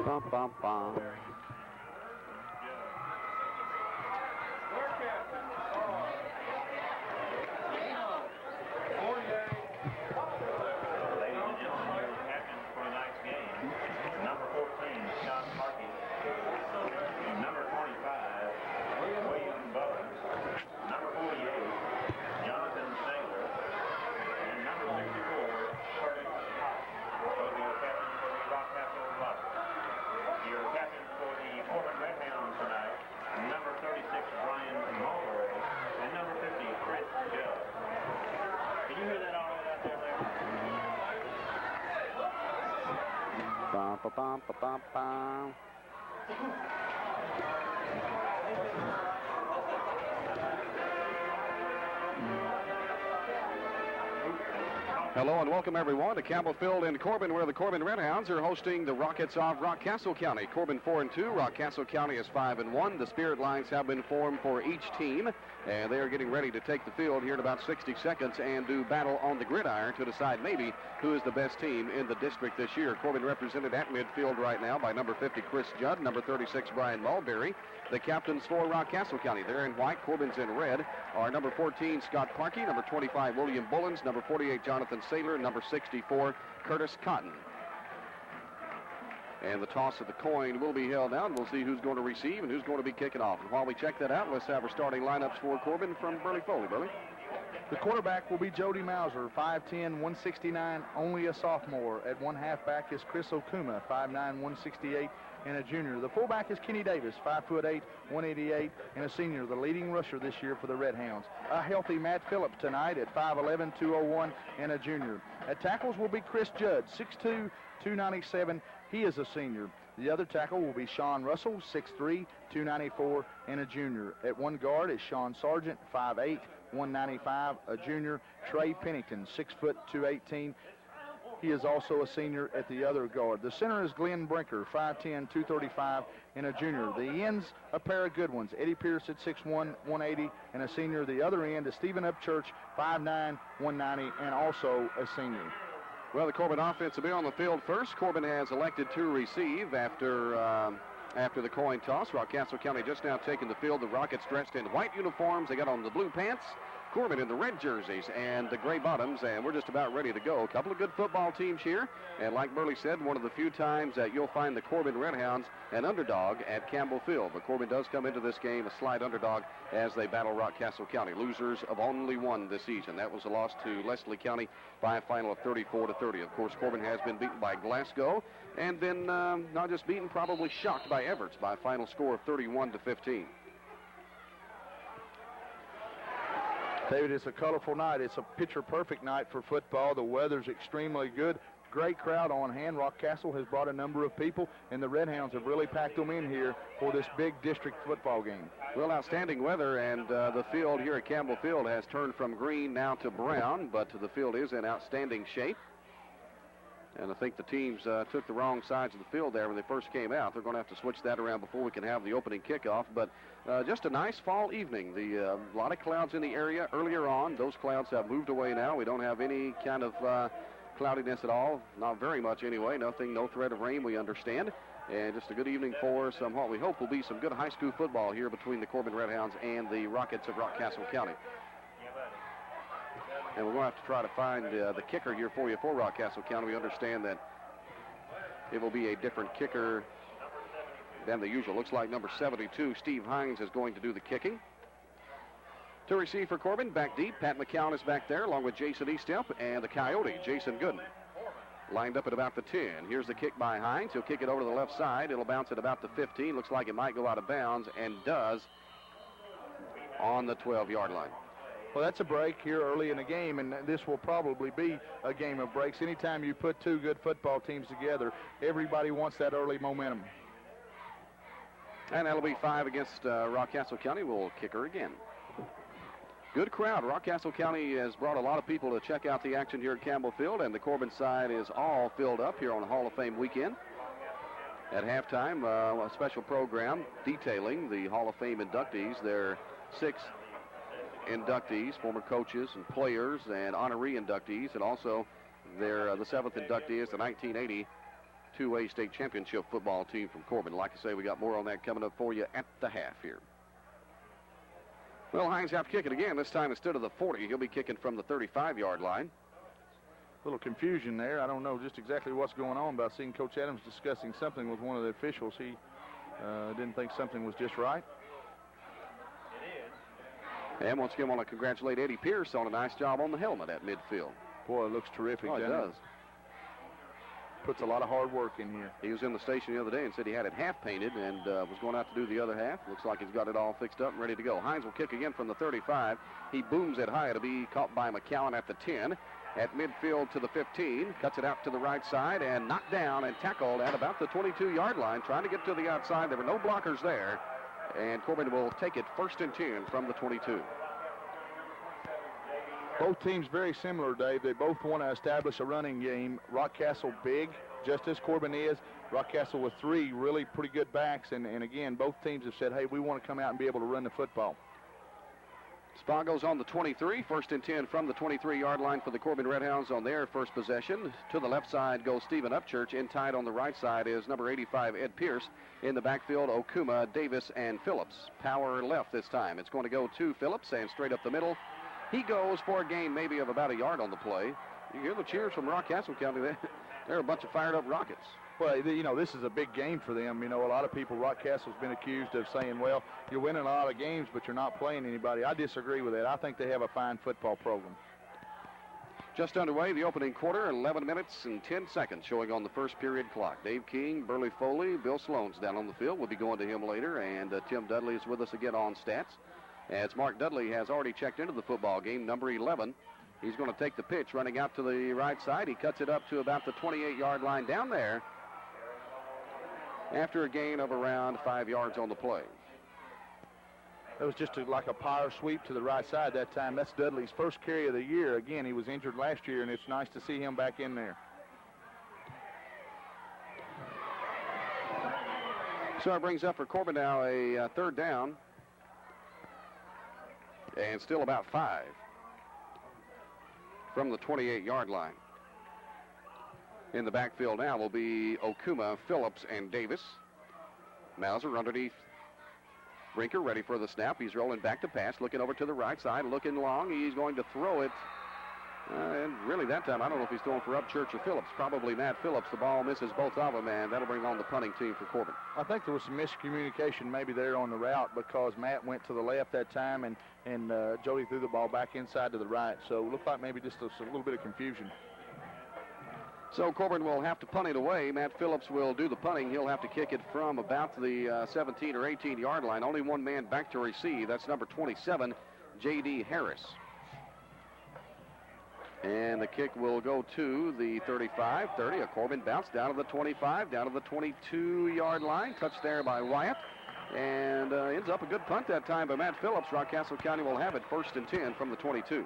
Bum, bum, bum. Bum, bum, bum, bum. Hello and welcome everyone to Campbell Field in Corbin, where the Corbin Redhounds are hosting the Rockets of Rockcastle County. Corbin 4-2, Rockcastle County is 5-1. The spirit lines have been formed for each team, and they are getting ready to take the field here in about 60 seconds and do battle on the gridiron to decide maybe who is the best team in the district this year. Corbin represented at midfield right now by number 50 Chris Judd, number 36 Brian Mulberry. The captains for Rockcastle County, they're in white, Corbin's in red, are number 14 Scott Parkey, number 25 William Bullens, number 48 Jonathan Saylor, number 64 Curtis Cotton. And the toss of the coin will be held out. We'll see who's going to receive and who's going to be kicking off. And while we check that out, let's have our starting lineups for Corbin from Burley Foley. Burley? The quarterback will be Jody Mauser, 5'10", 169, only a sophomore. At one halfback is Chris Okuma, 5'9", 168, and a junior. The fullback is Kenny Davis, 5'8", 188, and a senior, the leading rusher this year for the Red Hounds. A healthy Matt Phillips tonight at 5'11", 201, and a junior. At tackles will be Chris Judd, 6'2", 297. He is a senior. The other tackle will be Sean Russell, 6'3", 294, and a junior. At one guard is Sean Sargent, 5'8", 195, a junior. Trey Pennington, 6 foot 218. He is also a senior at the other guard. The center is Glenn Brinker, 5'10", 235, and a junior. The ends, a pair of good ones. Eddie Pierce at 6'1", 180, and a senior. The other end is Stephen Upchurch, 5'9", 190, and also a senior. Well, the Corbin offense will be on the field first. Corbin has elected to receive after the coin toss. Rockcastle County just now taking the field. The Rockets dressed in white uniforms. They got on the blue pants. Corbin in the red jerseys and the gray bottoms, and we're just about ready to go. A couple of good football teams here, and like Burley said, one of the few times that you'll find the Corbin Redhounds an underdog at Campbell Field. But Corbin does come into this game a slight underdog as they battle Rockcastle County. Losers of only one this season. That was a loss to Leslie County by a final of 34-30. Of course, Corbin has been beaten by Glasgow, and then not just beaten, probably shocked by Everts by a final score of 31-15. David, it's a colorful night. It's a picture-perfect night for football. The weather's extremely good. Great crowd on hand. Rockcastle has brought a number of people, and the Redhounds have really packed them in here for this big district football game. Well, outstanding weather, and the field here at Campbell Field has turned from green now to brown, but the field is in outstanding shape. And I think the teams took the wrong sides of the field there when they first came out. They're going to have to switch that around before we can have the opening kickoff. But just a nice fall evening. A lot of clouds in the area earlier on. Those clouds have moved away now. We don't have any kind of cloudiness at all. Not very much anyway. Nothing, no threat of rain, we understand. And just a good evening for some, what we hope will be some good high school football here between the Corbin Redhounds and the Rockets of Rockcastle County. And we're going to have to try to find the kicker here for you for Rockcastle County. We understand that it will be a different kicker than the usual. Looks like number 72, Steve Hines, is going to do the kicking. To receive for Corbin, back deep, Pat McCown is back there, along with Jason Eastep and the Coyote, Jason Gooden. Lined up at about the 10. Here's the kick by Hines. He'll kick it over to the left side. It'll bounce at about the 15. Looks like it might go out of bounds, and does on the 12-yard line. Well, that's a break here early in the game, and this will probably be a game of breaks. Anytime you put two good football teams together, everybody wants that early momentum. And that'll be 5 against Rockcastle County. We'll kick her again. Good crowd. Rockcastle County has brought a lot of people to check out the action here at Campbell Field, and the Corbin side is all filled up here on Hall of Fame weekend. At halftime, a special program detailing the Hall of Fame inductees. There are 6 inductees, former coaches and players, and honoree inductees, and also the 7th inductee is the 1980 2A state championship football team from Corbin. Like I say, we got more on that coming up for you at the half here. Well, Hines have to kick it again. This time instead of the 40, he'll be kicking from the 35-yard line. A little confusion there. I don't know just exactly what's going on, but I've seen Coach Adams discussing something with one of the officials. He didn't think something was just right. And once again, I want to congratulate Eddie Pierce on a nice job on the helmet at midfield. Boy, it looks terrific. Oh, it does. Puts a lot of hard work in here. He was in the station the other day and said he had it half painted and was going out to do the other half. Looks like he's got it all fixed up and ready to go. Hines will kick again from the 35. He booms it high to be caught by McCowan at the 10. At midfield to the 15. Cuts it out to the right side and knocked down and tackled at about the 22-yard line. Trying to get to the outside. There were no blockers there. And Corbin will take it 1st and 10 from the 22. Both teams very similar, Dave. They both want to establish a running game. Rockcastle big, just as Corbin is. Rockcastle with 3 really pretty good backs. And again, both teams have said, hey, we want to come out and be able to run the football. Spot goes on the 23. 1st and 10 from the 23-yard line for the Corbin Redhounds on their first possession. To the left side goes Stephen Upchurch. In tight on the right side is number 85, Ed Pierce. In the backfield, Okuma, Davis, and Phillips. Power left this time. It's going to go to Phillips and straight up the middle. He goes for a gain maybe of about a yard on the play. You hear the cheers from Rockcastle County. They're a bunch of fired up Rockets. Well, you know, this is a big game for them. You know, a lot of people, Rockcastle's been accused of saying, well, you're winning a lot of games, but you're not playing anybody. I disagree with that. I think they have a fine football program. Just underway, the opening quarter, 11 minutes and 10 seconds showing on the first period clock. Dave King, Burley Foley, Bill Sloan's down on the field. We'll be going to him later, and Tim Dudley is with us again on stats. As Mark Dudley has already checked into the football game, number 11. He's going to take the pitch, running out to the right side. He cuts it up to about the 28-yard line down there after a gain of around 5 yards on the play. That was just like a power sweep to the right side that time. That's Dudley's first carry of the year. Again, he was injured last year, and it's nice to see him back in there. So it brings up for Corbin now a 3rd down. And still about 5 from the 28-yard line. In the backfield now will be Okuma, Phillips, and Davis. Mauser underneath Brinker, ready for the snap. He's rolling back to pass, looking over to the right side, looking long. He's going to throw it. And really that time, I don't know if he's throwing for Upchurch or Phillips. Probably Matt Phillips. The ball misses both of them, and that'll bring on the punting team for Corbin. I think there was some miscommunication maybe there on the route because Matt went to the left that time, and Jody threw the ball back inside to the right. So it looked like maybe just a little bit of confusion. So Corbin will have to punt it away. Matt Phillips will do the punting. He'll have to kick it from about the 17 or 18-yard line. Only one man back to receive. That's number 27, J.D. Harris. And the kick will go to the 35, 30. A Corbin bounce down to the 25, down to the 22-yard line. Touched there by Wyatt. And ends up a good punt that time by Matt Phillips. Rockcastle County will have it 1st and 10 from the 22.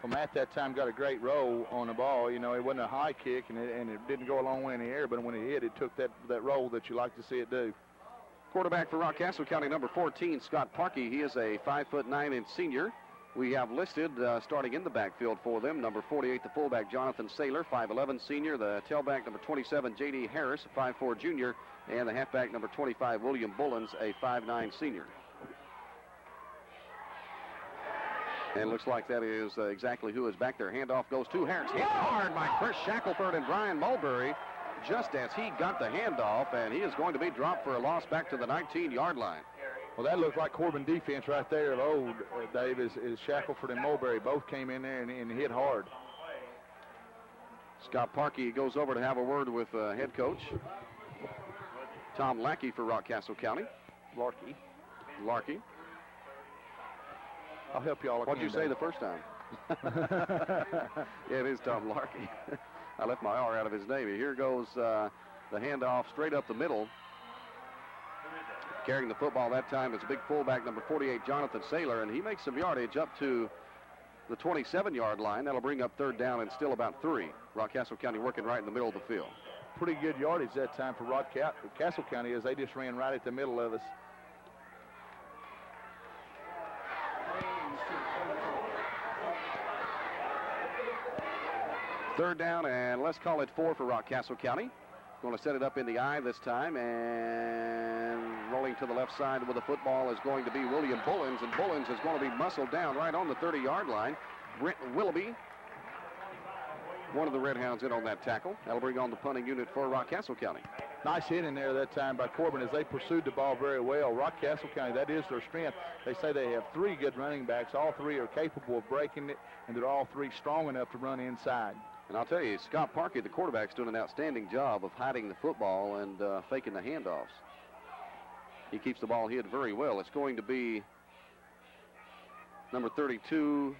Well, Matt that time got a great roll on the ball. You know, it wasn't a high kick, and it didn't go a long way in the air, but when it hit, it took that roll that you like to see it do. Quarterback for Rockcastle County, number 14, Scott Parkey. He is a 5'9" senior. We have listed starting in the backfield for them, number 48, the fullback, Jonathan Saylor, 5'11" senior. The tailback, number 27, J.D. Harris, a 5'4" junior. And the halfback, number 25, William Bullens, a 5'9" senior. And it looks like that is exactly who is back there. Handoff goes to Harris. Hit hard by Chris Shackelford and Brian Mulberry just as he got the handoff, and he is going to be dropped for a loss back to the 19-yard line. Well, that looked like Corbin defense right there of old, Dave, is Shackelford and Mulberry. Both came in there and hit hard. Scott Parkey goes over to have a word with head coach Tom Lackey for Rockcastle County. Larkey. I'll help you all. What did you say the first time? Yeah, it is Tom Larkey. I left my R out of his name. Here goes the handoff straight up the middle. Carrying the football that time is a big fullback, number 48, Jonathan Saylor, and he makes some yardage up to the 27-yard line. That'll bring up 3rd down and still about 3. Rockcastle County working right in the middle of the field. pretty good yardage that time for Rockcastle County as they just ran right at the middle of us. Third down, and let's call it 4 for Rockcastle County. Going to set it up in the I this time, and rolling to the left side with the football is going to be William Bullins, and Bullins is going to be muscled down right on the 30-yard line. Brent Willoughby, one of the Red Hounds, in on that tackle. That'll bring on the punting unit for Rockcastle County. Nice hit in there that time by Corbin as they pursued the ball very well. Rockcastle County, that is their strength. They say they have 3 good running backs. All 3 are capable of breaking it, and they're all 3 strong enough to run inside. And I'll tell you, Scott Parkey, the quarterback's doing an outstanding job of hiding the football and faking the handoffs. He keeps the ball hid very well. It's going to be number 32,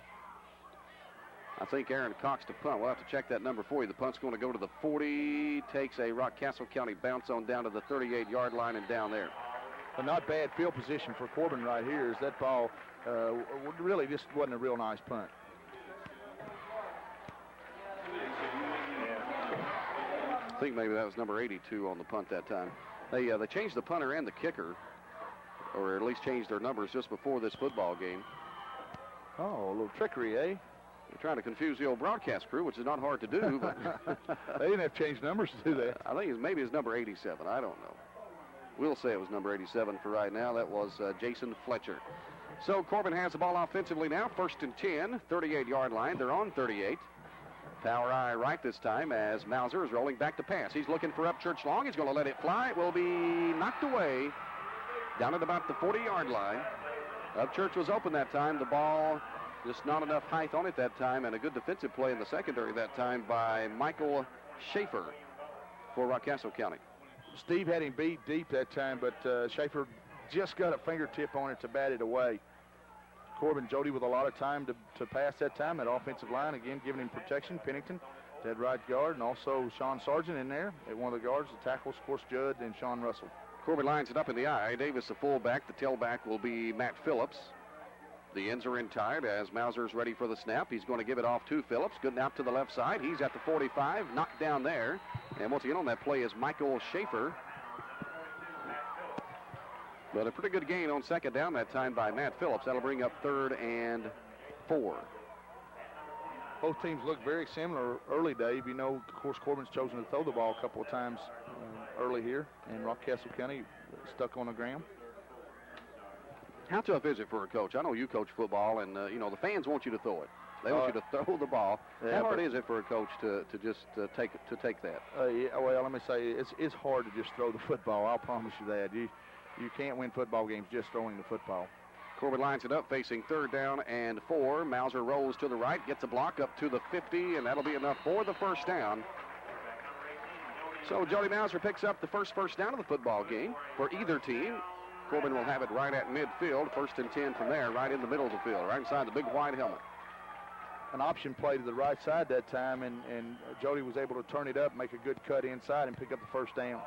I think, Aaron Cox to punt. We'll have to check that number for you. The punt's going to go to the 40, takes a Rockcastle County bounce on down to the 38-yard line and down there. But not bad field position for Corbin right here, as that ball really just wasn't a real nice punt. I think maybe that was number 82 on the punt that time. They changed the punter and the kicker, or at least changed their numbers just before this football game. Oh, a little trickery, eh? They're trying to confuse the old broadcast crew, which is not hard to do. But they didn't have to change numbers to do that. I think maybe it's number 87. I don't know. We'll say it was number 87 for right now. That was Jason Fletcher. So Corbin has the ball offensively now. 1st and 10, 38-yard line. They're on 38. Power eye right this time as Mauser is rolling back to pass. He's looking for Upchurch long. He's going to let it fly. It will be knocked away down at about the 40-yard line. Upchurch was open that time. The ball, just not enough height on it that time, and a good defensive play in the secondary that time by Michael Schaefer for Rockcastle County. Steve had him beat deep that time, but Schaefer just got a fingertip on it to bat it away. Corbin Jody with a lot of time to pass that time. That offensive line, again, giving him protection. Pennington, dead right guard, and also Sean Sargent in there at one of the guards. The tackles, of course, Judd and Sean Russell. Corbin lines it up in the I. Davis, the fullback. The tailback will be Matt Phillips. The ends are in tight as Mauser's ready for the snap. He's going to give it off to Phillips. Good out to the left side. He's at the 45, knocked down there. And once again on that play is Michael Schaefer. But a pretty good gain on 2nd down that time by Matt Phillips. That'll bring up 3rd and 4. Both teams look very similar early, Dave. You know, of course, Corbin's chosen to throw the ball a couple of times early here, and Rockcastle County stuck on the ground. How tough is it for a coach? I know you coach football, and, you know, the fans want you to throw it. They want you to throw the ball. Yeah, how hard is it for a coach to just take that? Yeah, well, let me say, it's hard to just throw the football. I'll promise you that. You can't win football games just throwing the football. Corbin lines it up, facing 3rd down and 4. Mauser rolls to the right, gets a block up to the 50, and that'll be enough for the 1st down. So Jody Mauser picks up the first down of the football game for either team. Corbin will have it right at midfield, 1st and 10 from there, right in the middle of the field, right inside the big white helmet. An option play to the right side that time, and Jody was able to turn it up, make a good cut inside, and pick up the 1st down.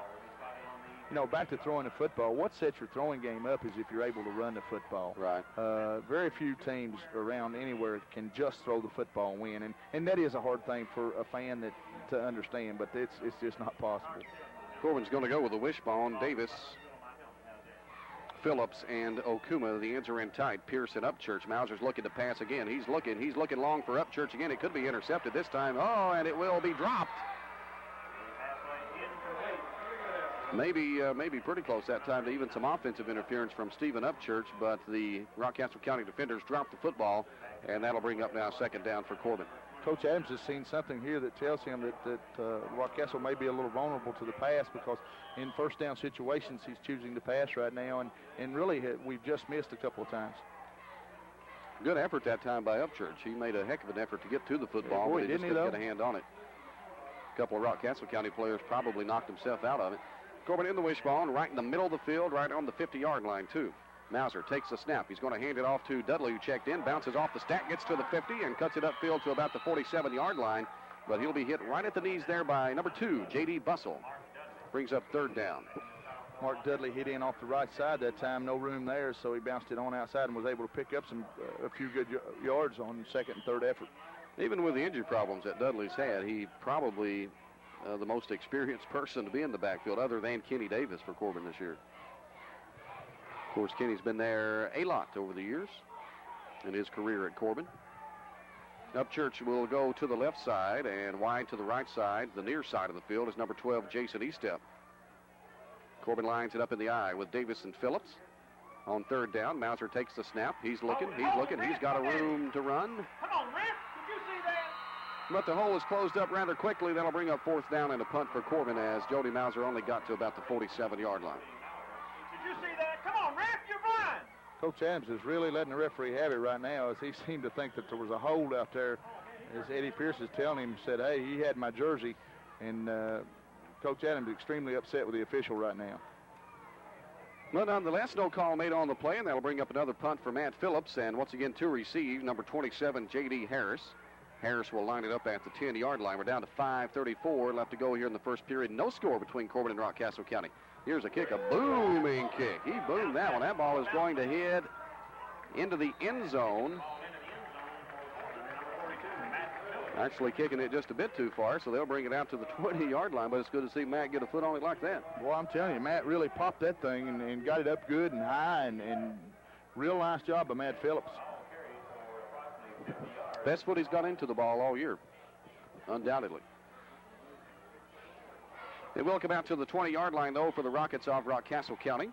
You know, back to throwing the football, what sets your throwing game up is if you're able to run the football. Right. Very few teams around anywhere can just throw the football and win, and that is a hard thing for a fan to understand, but it's just not possible. Corbin's going to go with the wishbone. Davis, Phillips, and Okuma. The ends are in tight. Pearson, Upchurch. Mauser's looking to pass again. He's looking long for Upchurch again. It could be intercepted this time. Oh, and it will be dropped. Maybe pretty close that time to even some offensive interference from Stephen Upchurch, but the Rockcastle County defenders dropped the football, and that'll bring up now 2nd down for Corbin. Coach Adams has seen something here that tells him that Rockcastle may be a little vulnerable to the pass, because in 1st down situations he's choosing to pass right now, and really we've just missed a couple of times. Good effort that time by Upchurch. He made a heck of an effort to get to the football, but he just couldn't get a hand on it. A couple of Rockcastle County players probably knocked himself out of it. Corbin in the wishbone, right in the middle of the field, right on the 50-yard line, too. Mauser takes the snap. He's going to hand it off to Dudley, who checked in, bounces off the stack, gets to the 50, and cuts it upfield to about the 47-yard line. But he'll be hit right at the knees there by number 2, J.D. Bussell. Brings up 3rd down. Mark Dudley hit in off the right side that time. No room there, so he bounced it on outside and was able to pick up a few good yards on 2nd and 3rd effort. Even with the injury problems that Dudley's had, he probably the most experienced person to be in the backfield other than Kenny Davis for Corbin this year. Of course, Kenny's been there a lot over the years in his career at Corbin. Upchurch will go to the left side and wide to the right side. The near side of the field is number 12, Jason Estep. Corbin lines it up in the eye with Davis and Phillips. On third down, Mauser takes the snap. He's looking. He's got a room to run. Come on, Rick. Did you see that? But the hole is closed up rather quickly. That'll bring up fourth down and a punt for Corbin as Jody Mauser only got to about the 47-yard line. Did you see that? Come on, Rick. You're blind. Coach Adams is really letting the referee have it right now, as he seemed to think that there was a hold out there. As Eddie Pierce is telling him, said, hey, he had my jersey. And Coach Adams is extremely upset with the official right now. But nonetheless, no call made on the play, and that'll bring up another punt for Matt Phillips. And once again, to receive, number 27, J.D. Harris. Harris will line it up at the 10-yard line. We're down to 5:34 left to go here in the first period. No score between Corbin and Rockcastle County. Here's a kick, a booming kick. He boomed that one. That ball is going to hit into the end zone. Actually kicking it just a bit too far, so they'll bring it out to the 20-yard line, but it's good to see Matt get a foot on it like that. Well, I'm telling you, Matt really popped that thing and got it up good and high, and real nice job by Matt Phillips. Best foot he's got into the ball all year, undoubtedly. They will come out to the 20-yard line, though, for the Rockets of Rockcastle County.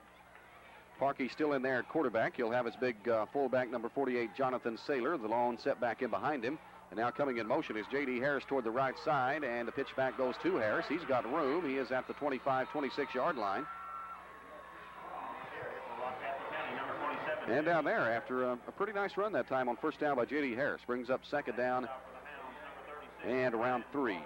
Parkey still in there at quarterback. He'll have his big fullback, number 48, Jonathan Saylor, the lone setback in behind him. And now coming in motion is J.D. Harris toward the right side, and the pitch back goes to Harris. He's got room. He is at the 25, 26-yard line. And down there, after a pretty nice run that time on first down by J.D. Harris, brings up second down and around 3.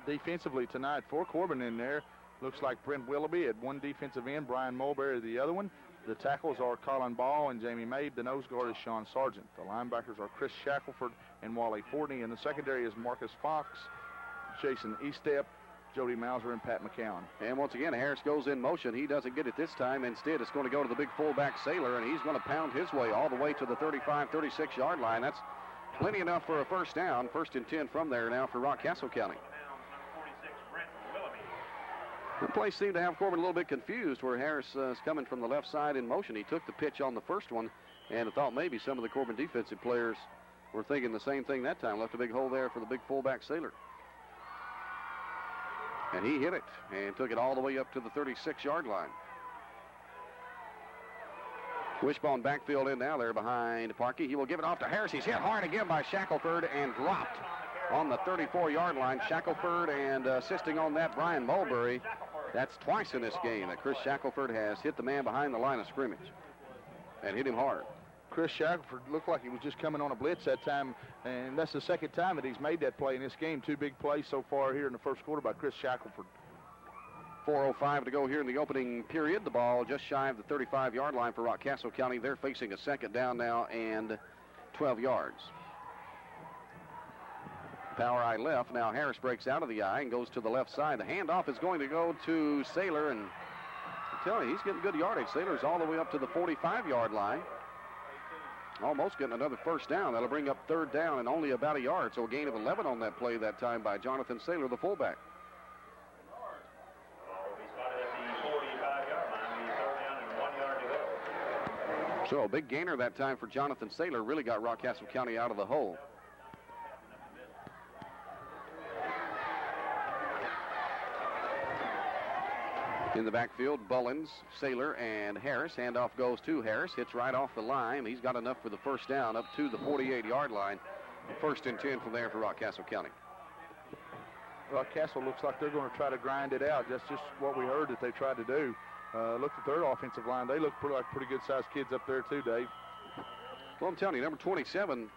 Defensively tonight for Corbin in there, looks like Brent Willoughby at one defensive end, Brian Mulberry the other one. The tackles are Colin Ball and Jamie Mabe. The nose guard is Sean Sargent. The linebackers are Chris Shackelford and Wally Fortney. And the secondary is Marcus Fox, Jason Estep, Jody Mauser, and Pat McCown. And once again, Harris goes in motion. He doesn't get it this time. Instead, it's going to go to the big fullback Saylor, and he's going to pound his way all the way to the 35, 36-yard line. That's plenty enough for a first down. First and 10 from there now for Rockcastle County. The play seemed to have Corbin a little bit confused where Harris is coming from the left side in motion. He took the pitch on the first one, and I thought maybe some of the Corbin defensive players were thinking the same thing that time. Left a big hole there for the big fullback Saylor. And he hit it and took it all the way up to the 36-yard line. Wishbone backfield in now there behind Parkey. He will give it off to Harris. He's hit hard again by Shackelford and dropped on the 34-yard line. Shackelford and assisting on that, Brian Mulberry. That's twice in this game that Chris Shackelford has hit the man behind the line of scrimmage and hit him hard. Chris Shackelford looked like he was just coming on a blitz that time, and that's the second time that he's made that play in this game. Two big plays so far here in the first quarter by Chris Shackelford. 4:05 to go here in the opening period. The ball just shy of the 35-yard line for Rockcastle County. They're facing a second down now and 12 yards. Power eye left. Now Harris breaks out of the eye and goes to the left side. The handoff is going to go to Saylor, and I'm telling you, he's getting good yardage. Saylor's all the way up to the 45-yard line. Almost getting another first down. That'll bring up third down and only about a yard. So a gain of 11 on that play that time by Jonathan Saylor, the fullback. So a big gainer that time for Jonathan Saylor. Really got Rockcastle County out of the hole. In the backfield, Bullins, Saylor, and Harris. Handoff goes to Harris. Hits right off the line. He's got enough for the first down up to the 48-yard line. First and 10 from there for Rockcastle County. Rockcastle looks like they're going to try to grind it out. That's just what we heard that they tried to do. Look at their offensive line. They look like pretty good-sized kids up there too, Dave. Well, I'm telling you, number 27,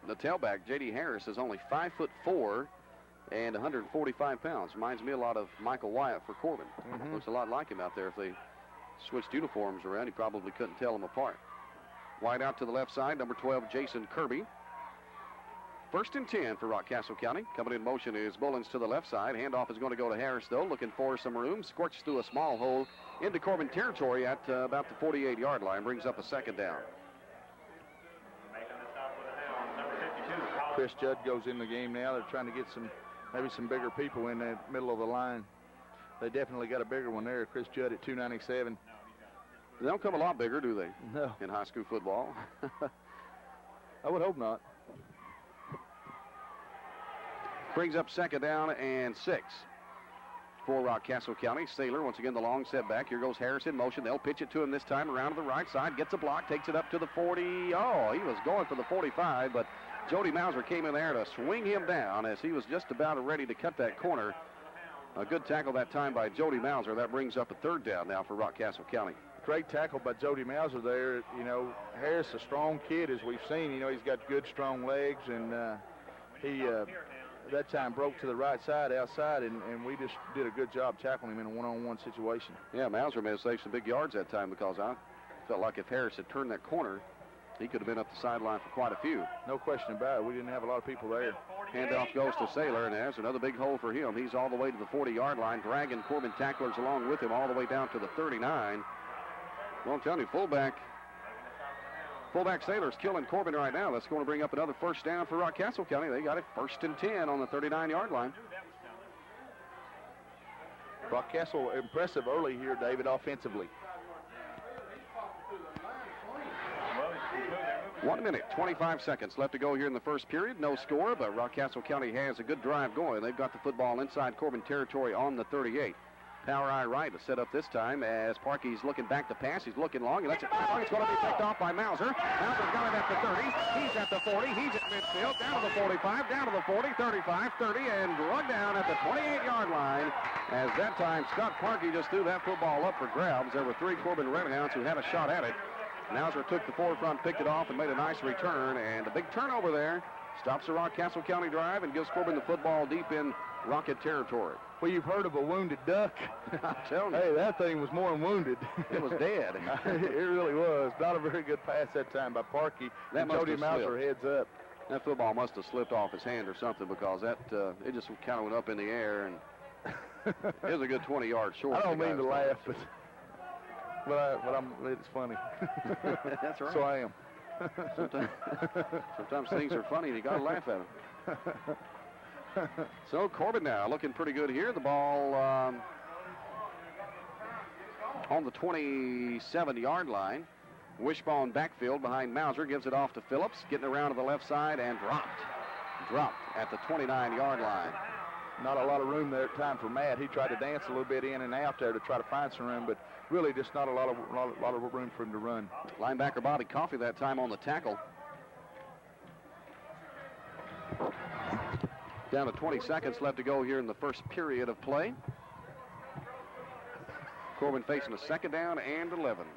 the tailback, J.D. Harris, is only 5'4" and 145 pounds. Reminds me a lot of Michael Wyatt for Corbin. Looks a lot like him out there. If they switched uniforms around, he probably couldn't tell them apart. Wide out to the left side, number 12, Jason Kirby. First and 10 for Rockcastle County. Coming in motion is Bullins to the left side. Handoff is going to go to Harris, though, looking for some room. Scorched through a small hole into Corbin territory at about the 48-yard line. Brings up a second down. Chris Judd goes in the game now. They're trying to get some maybe some bigger people in the middle of the line. They definitely got a bigger one there. Chris Judd at 297. They don't come a lot bigger, do they? No. In high school football. I would hope not. Brings up second down and 6 for Rockcastle County. Saylor, once again, the long setback. Here goes Harris in motion. They'll pitch it to him this time around to the right side. Gets a block, takes it up to the 40. Oh, he was going for the 45, but Jody Mauser came in there to swing him down as he was just about ready to cut that corner. A good tackle that time by Jody Mauser. That brings up a third down now for Rockcastle County. Great tackle by Jody Mauser there. You know, Harris, a strong kid, as we've seen. You know, he's got good, strong legs, and he that time broke to the right side, outside, and we just did a good job tackling him in a one-on-one situation. Yeah, Mauser may have saved some big yards that time because I felt like if Harris had turned that corner, he could have been up the sideline for quite a few. No question about it. We didn't have a lot of people there. Handoff goes to Saylor, and there's another big hole for him. He's all the way to the 40-yard line, dragging Corbin tacklers along with him all the way down to the 39. Well, I'm telling you, fullback Saylor's killing Corbin right now. That's going to bring up another first down for Rockcastle County. They got it 1st and 10 on the 39-yard line. Rockcastle impressive early here, David, offensively. 1 minute, 25 seconds left to go here in the first period. No score, but Rockcastle County has a good drive going. They've got the football inside Corbin territory on the 38. Power eye right to set up this time as Parkey's looking back to pass. He's looking long, and that's it. It's going to be picked off by Mauser. Mauser's got it at the 30. He's at the 40. He's at midfield. Down to the 45. Down to the 40. 35. 30. And drug down at the 28-yard line. As that time, Scott Parkey just threw that football up for grabs. There were 3 Corbin Redhounds who had a shot at it. Mauser took the forefront, picked it off, and made a nice return. And a big turnover there. Stops the Rockcastle County drive and gives Corbin the football deep in Rocket territory. Well, you've heard of a wounded duck. I'm telling you. Hey, that thing was more than wounded. It was dead. It really was. Not a very good pass that time by Parkey. That and Jody Mauser heads up. That football must have slipped off his hand or something because that it just kind of went up in the air, and it was a good 20 yards short. I don't mean to laugh, but it's funny. That's right. So I am. Sometimes things are funny and you got to laugh at them. So Corbin now looking pretty good here. The ball on the 27-yard line. Wishbone backfield behind Mauser, gives it off to Phillips, getting around to the left side and dropped at the 29-yard line. Not a lot of room there at time for Matt. He tried to dance a little bit in and out there to try to find some room, but really just not a lot of room for him to run. Linebacker Bobby Coffey that time on the tackle. Down to 20 seconds left to go here in the first period of play. Corbin facing a second down and 11.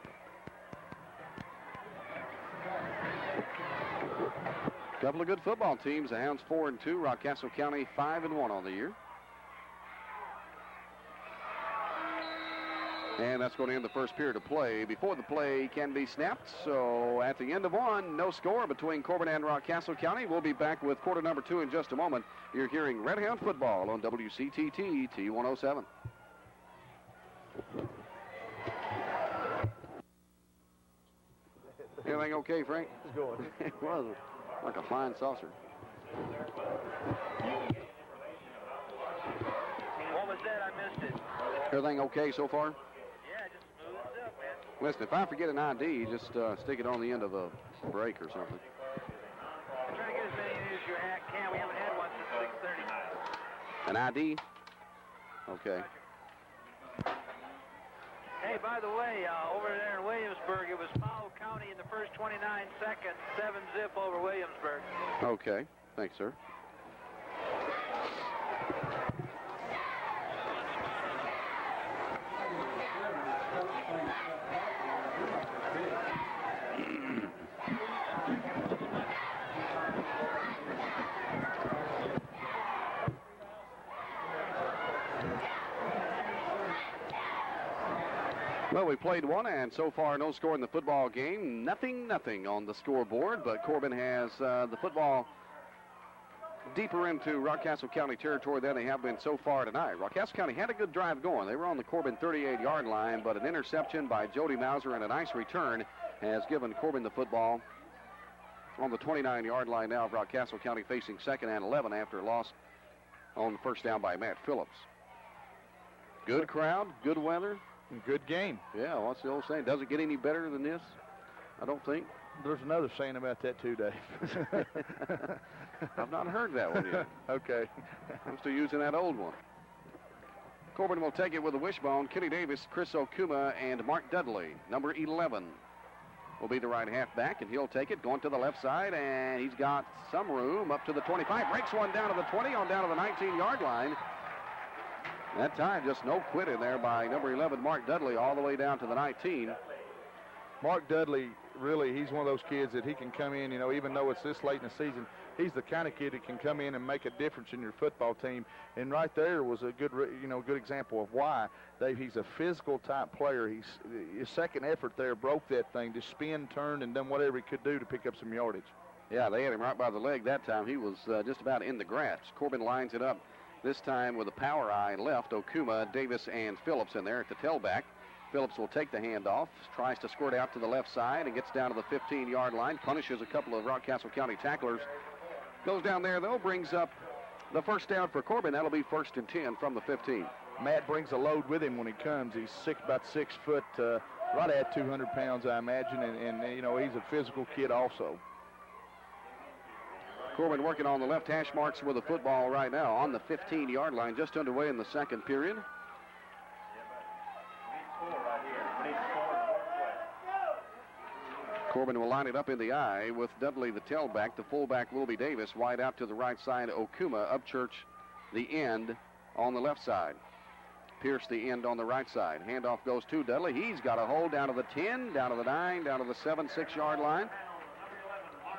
Couple of good football teams. The Hounds 4-2. Rockcastle County 5-1 on the year. And that's going to end the first period of play. Before the play can be snapped, so at the end of one, no score between Corbin and Rockcastle County. We'll be back with quarter number 2 in just a moment. You're hearing Red Hound football on WCTT T107. Everything okay, Frank? It's going. It was like a flying saucer. What was that? I missed it. Everything okay so far? Yeah, just smooth it up, man. Listen, if I forget an ID, just stick it on the end of a break or something. Try to get as many as you can. We haven't had one since 6:30. An ID? Okay. Hey, by the way, over there in Williamsburg, it was Powell County in the first 29 seconds, 7-zip over Williamsburg. Okay. Thanks, sir. Well, we played one, and so far no score in the football game. Nothing on the scoreboard, but Corbin has the football deeper into Rockcastle County territory than they have been so far tonight. Rockcastle County had a good drive going. They were on the Corbin 38-yard line, but an interception by Jody Mauser and a nice return has given Corbin the football on the 29-yard line now of Rockcastle County, facing second and 11 after a loss on the first down by Matt Phillips. Good crowd, good weather. And good game. Yeah, what's the old saying? Does it get any better than this? I don't think. There's another saying about that too, Dave. I've not heard that one yet. Okay. I'm still using that old one. Corbin will take it with a wishbone. Kenny Davis, Chris Okuma, and Mark Dudley. Number 11 will be the right halfback, and he'll take it going to the left side, and he's got some room up to the 25. Breaks one down to the 20, on down to the 19-yard line. That time, just no quit in there by number 11, Mark Dudley, all the way down to the 19. Mark Dudley, really, he's one of those kids that he can come in, even though it's this late in the season, he's the kind of kid that can come in and make a difference in your football team. And right there was a good, good example of why. Dave, he's a physical type player. His second effort there broke that thing, just spin, turned, and done whatever he could do to pick up some yardage. Yeah, they had him right by the leg that time. He was just about in the grass. Corbin lines it up this time with a power eye left. Okuma, Davis, and Phillips in there at the tailback. Phillips will take the handoff, tries to squirt out to the left side, and gets down to the 15-yard line, punishes a couple of Rockcastle County tacklers. Goes down there, though, brings up the first down for Corbin. That'll be 1st and 10 from the 15. Matt brings a load with him when he comes. He's about 6 foot, right at 200 pounds, I imagine, and he's a physical kid also. Corbin working on the left hash marks with the football right now on the 15-yard line, just underway in the second period. Corbin will line it up in the eye with Dudley, the tailback. The fullback will be Davis. Wide out to the right side, Okuma. Upchurch, the end on the left side. Pierce, the end on the right side. Handoff goes to Dudley. He's got a hold down to the 10, down to the 9, down to the 7, 6-yard line.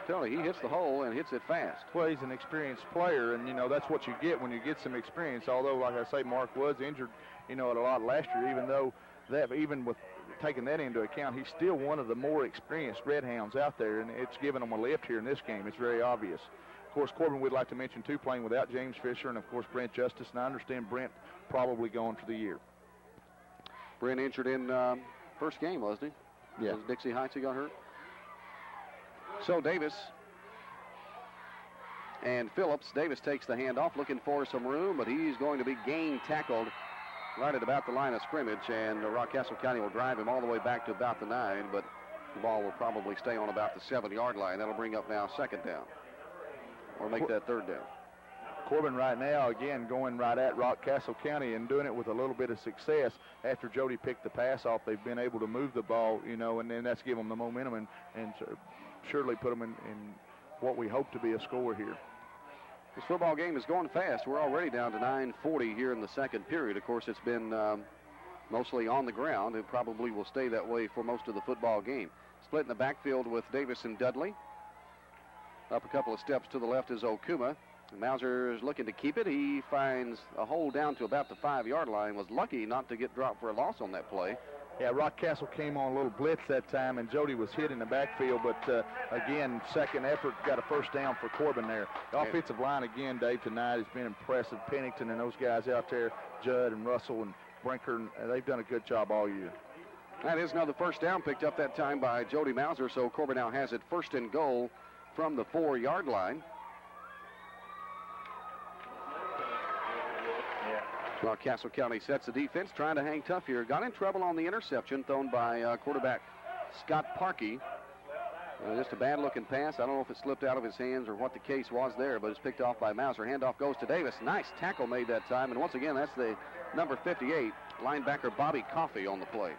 Tell you, he hits the hole and hits it fast. Well, he's an experienced player, and, that's what you get when you get some experience. Although, like I say, Mark was injured, at a lot last year, even with taking that into account, he's still one of the more experienced Red Hounds out there, and it's given him a lift here in this game. It's very obvious. Of course, Corbin, we'd like to mention, too, playing without James Fisher and, of course, Brent Justice, and I understand Brent probably gone for the year. Brent injured in first game, wasn't he? Yeah. Was Dixie Heights he got hurt? So Davis and Phillips. Davis takes the handoff, looking for some room, but he's going to be game tackled right at about the line of scrimmage, and Rockcastle County will drive him all the way back to about the 9, but the ball will probably stay on about the 7-yard line. That'll bring up now 2nd down, or make that 3rd down. Corbin right now, again, going right at Rockcastle County and doing it with a little bit of success. After Jody picked the pass off, they've been able to move the ball, and then that's given them the momentum and surely put them in what we hope to be a score here. This football game is going fast. We're already down to 9:40 here in the second period. Of course, it's been mostly on the ground. It probably will stay that way for most of the football game. Split in the backfield with Davis and Dudley. Up a couple of steps to the left is Okuma. Mauser is looking to keep it. He finds a hole down to about the 5-yard line. Was lucky not to get dropped for a loss on that play. Yeah, Rockcastle came on a little blitz that time, and Jody was hit in the backfield, but again, second effort, got a first down for Corbin there. The offensive line, again, Dave, tonight has been impressive. Pennington and those guys out there, Judd and Russell and Brinker, they've done a good job all year. That is another first down picked up that time by Jody Mauser, so Corbin now has it 1st and goal from the 4-yard line. Rockcastle County sets the defense, trying to hang tough here. Got in trouble on the interception thrown by quarterback Scott Parkey. Just a bad-looking pass. I don't know if it slipped out of his hands or what the case was there, but it's picked off by Mauser. Handoff goes to Davis. Nice tackle made that time, and once again, that's the number 58, linebacker Bobby Coffey on the play.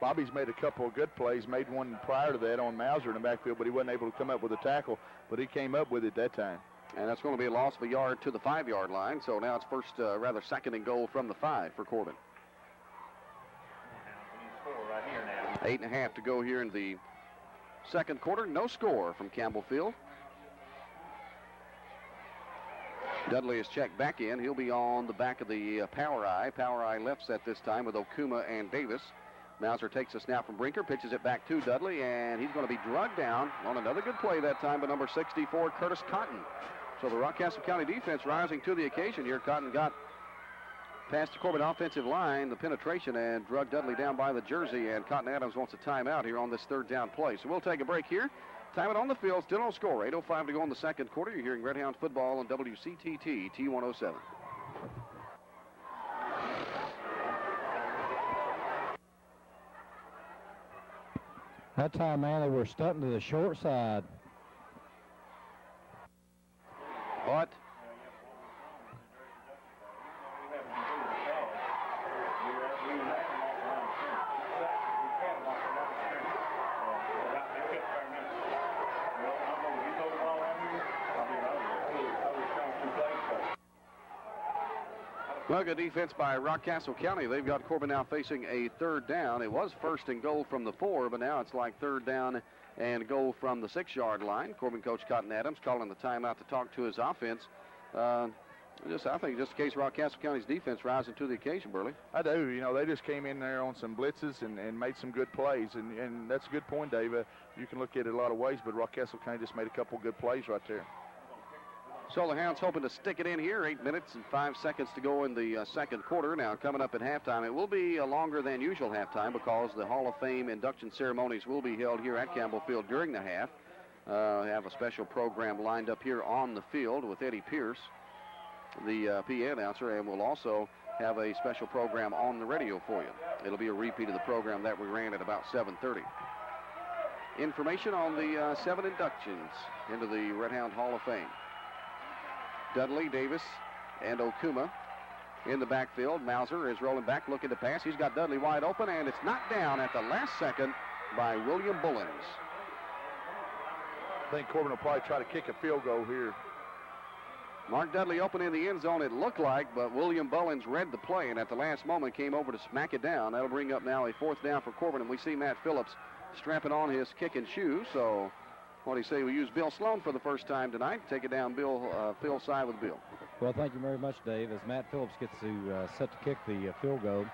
Bobby's made a couple of good plays, made one prior to that on Mauser in the backfield, but he wasn't able to come up with a tackle, but he came up with it that time. And that's going to be a loss of a yard to the 5-yard line. So now it's 2nd and goal from the 5 for Corbin. 8.5 to go here in the second quarter. No score from Campbell Field. Dudley is checked back in. He'll be on the back of the power eye. Power eye left set this time with Okuma and Davis. Mauser takes a snap from Brinker, pitches it back to Dudley, and he's going to be drugged down on another good play that time by number 64, Curtis Cotton. So the Rockcastle County defense rising to the occasion here. Cotton got past the Corbin offensive line, the penetration, and drugged Dudley down by the jersey, and Cotton Adams wants a timeout here on this 3rd down play. So we'll take a break here. Time it on the field, still no score. 8:05 to go in the second quarter. You're hearing Red Hound football on WCTT T107. That time, man, they were stunting to the short side. What? Well, good defense by Rockcastle County. They've got Corbin now facing a third down. It was 1st and goal from the 4, but now it's like 3rd down and goal from the 6-yard line. Corbin coach Cotton Adams calling the timeout to talk to his offense. I think just in case Rockcastle County's defense rising to the occasion, Burley. I do. You know, they just came in there on some blitzes and made some good plays, and that's a good point, Dave. You can look at it a lot of ways, but Rockcastle County just made a couple good plays right there. So the Hounds hoping to stick it in here. 8 minutes and 5 seconds to go in the second quarter. Now coming up at halftime, it will be a longer than usual halftime because the Hall of Fame induction ceremonies will be held here at Campbell Field during the half. Have a special program lined up here on the field with Eddie Pierce, the PA announcer, and we'll also have a special program on the radio for you. It'll be a repeat of the program that we ran at about 7:30. Information on the 7 inductions into the Red Hound Hall of Fame. Dudley, Davis, and Okuma in the backfield. Mauser is rolling back, looking to pass. He's got Dudley wide open, and it's knocked down at the last second by William Bullens. I think Corbin will probably try to kick a field goal here. Mark Dudley open in the end zone, it looked like, but William Bullens read the play, and at the last moment came over to smack it down. That'll bring up now a 4th down for Corbin, and we see Matt Phillips strapping on his kicking shoes. So what do you say we use Bill Sloan for the first time tonight? Take it down, Phil's side with Bill. Well, thank you very much, Dave. As Matt Phillips gets to set to kick the field goal,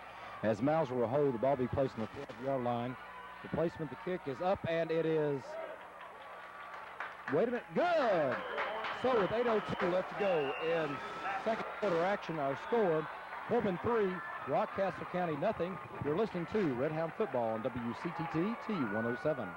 as Mauser will hold, the ball be placed on the 12-yard line. The placement, the kick is up, and it is, wait a minute, good! So with 8:02 left to go in second quarter action, our score, Corbin 3, Rockcastle County nothing. You're listening to Red Hound Football on WCTT T107.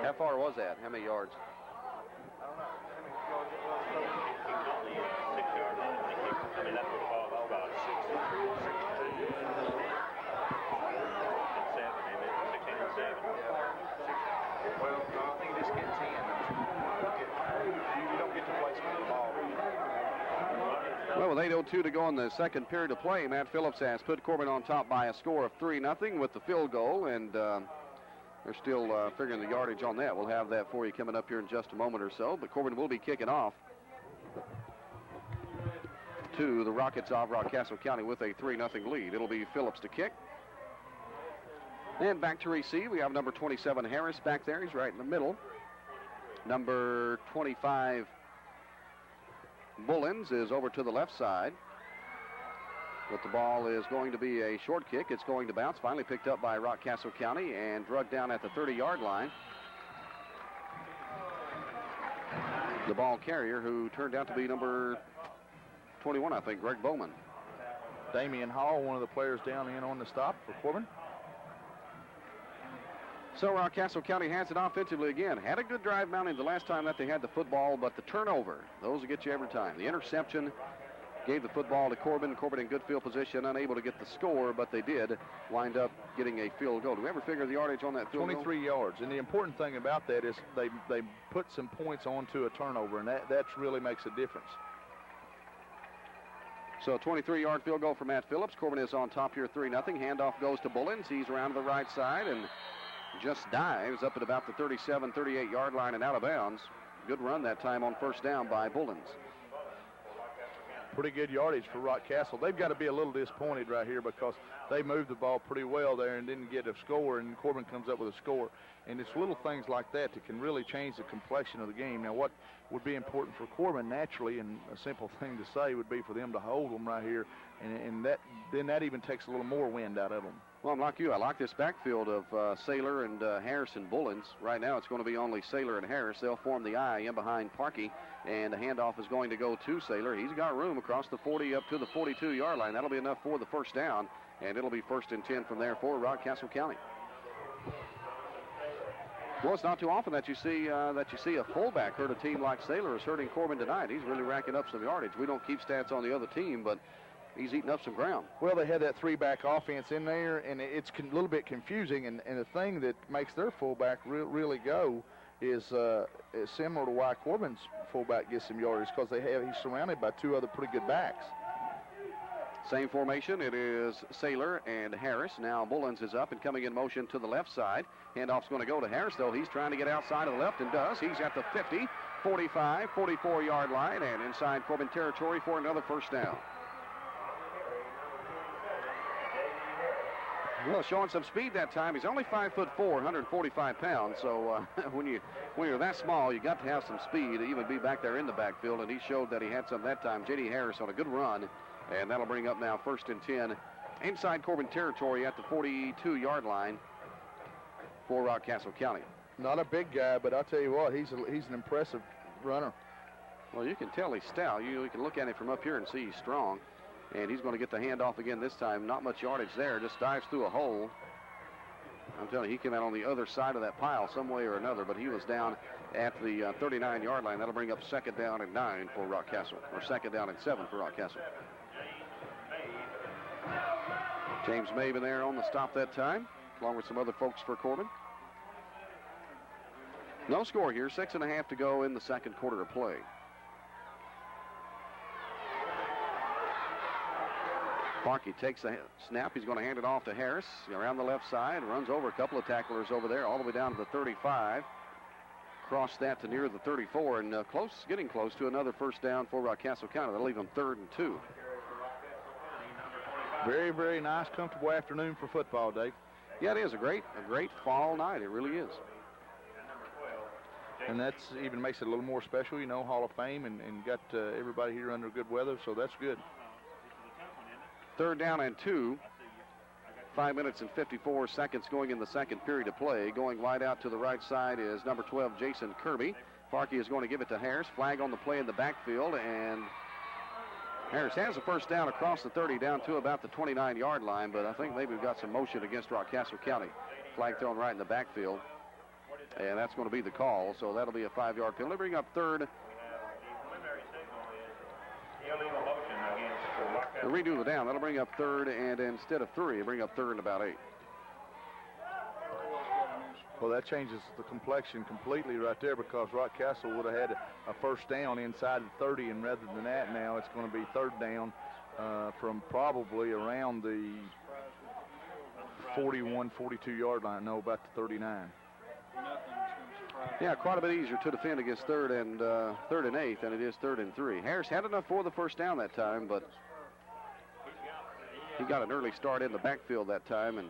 How far was that? How many yards? I don't know. How many yards it was? He was only 6 yards on it. I mean, that's what the ball was about. 6 and 7. Well, no, I think you just get 10. You don't get to placement of the ball. Well, with 8:02 to go in the second period of play, Matt Phillips has put Corbin on top by a score of 3-0 with the field goal, and they're still figuring the yardage on that. We'll have that for you coming up here in just a moment or so, but Corbin will be kicking off to the Rockets of Rockcastle County with a 3-0 lead. It'll be Phillips to kick. And back to receive, we have number 27, Harris, back there. He's right in the middle. Number 25, Bullens, is over to the left side. But the ball is going to be a short kick. It's going to bounce. Finally picked up by Rockcastle County and drugged down at the 30-yard line. The ball carrier, who turned out to be number 21, I think, Greg Bowman. Damian Hall, one of the players down in on the stop for Corbin. So Rockcastle County has it offensively again. Had a good drive mounting the last time that they had the football, but the turnover, those will get you every time. The interception gave the football to Corbin. Corbin in good field position, unable to get the score, but they did wind up getting a field goal. Do we ever figure the yardage on that field 23 goal? yards. And the important thing about that is they put some points onto a turnover, and that really makes a difference. So a 23-yard field goal for Matt Phillips. Corbin is on top here, 3-0. Handoff goes to Bullens. He's around to the right side and just dives up at about the 37, 38-yard line and out of bounds. Good run that time on first down by Bullens. Pretty good yardage for Rockcastle. They've got to be a little disappointed right here because they moved the ball pretty well there and didn't get a score, and Corbin comes up with a score. And it's little things like that that can really change the complexion of the game. Now, what would be important for Corbin naturally, and a simple thing to say, would be for them to hold them right here, and that even takes a little more wind out of them. Well, I'm like you. I like this backfield of Saylor and Harris and Bullens. Right now, it's going to be only Saylor and Harris. They'll form the I in behind Parkey, and the handoff is going to go to Saylor. He's got room across the 40 up to the 42-yard line. That'll be enough for the first down, and it'll be 1st and 10 from there for Rockcastle County. Well, it's not too often that you see a fullback hurt a team like Saylor is hurting Corbin tonight. He's really racking up some yardage. We don't keep stats on the other team, but he's eating up some ground. Well, they had that three-back offense in there, and it's a little bit confusing. And the thing that makes their fullback really go is similar to why Corbin's fullback gets some yardage, because he's surrounded by two other pretty good backs. Same formation. It is Saylor and Harris. Now Bullens is up and coming in motion to the left side. Handoff's going to go to Harris, though. He's trying to get outside of the left and does. He's at the 50, 45, 44-yard line and inside Corbin territory for another first down. Well, showing some speed that time. He's only 5'4", 145 pounds. So when you're that small, you got to have some speed to even be back there in the backfield. And he showed that he had some that time. J.D. Harris on a good run. And that'll bring up now 1st and 10 inside Corbin territory at the 42-yard line for Rockcastle County. Not a big guy, but I'll tell you what, he's an impressive runner. Well, you can tell he's stout. You can look at him from up here and see he's strong. And he's going to get the handoff again this time. Not much yardage there. Just dives through a hole. I'm telling you, he came out on the other side of that pile some way or another, but he was down at the 39-yard line. That'll bring up 2nd down and 9 for Rockcastle, or 2nd down and 7 for Rockcastle. James Maven there on the stop that time, along with some other folks for Corbin. No score here, 6.5 to go in the second quarter of play. Parkey takes the snap. He's going to hand it off to Harris around the left side. Runs over a couple of tacklers over there, all the way down to the 35. Cross that to near the 34, and getting close to another first down for Rockcastle County. That'll leave them 3rd and 2. Very, very nice, comfortable afternoon for football, Dave. Yeah, it is a great fall night. It really is. And that's even makes it a little more special, you know, Hall of Fame, and got everybody here under good weather, so that's good. 3rd down and 2. 5 minutes and 54 seconds going in the second period of play. Going wide out to the right side is number 12, Jason Kirby. Parkey is going to give it to Harris. Flag on the play in the backfield, and Harris has a first down across the 30 down to about the 29-yard line, but I think maybe we've got some motion against Rockcastle County. Flag thrown right in the backfield, and that's going to be the call, so that'll be a 5-yard penalty. Bring up 3rd. They'll redo the down. That'll bring up 3rd, and instead of 3, bring up 3rd and about 8. Well, that changes the complexion completely right there, because Rockcastle would have had a first down inside the 30, and rather than that, now it's going to be 3rd down from probably around the 41, 42-yard line. No, about the 39. Yeah, quite a bit easier to defend against 3rd and 8 than it is 3rd and 3. Harris had enough for the first down that time, but he got an early start in the backfield that time, and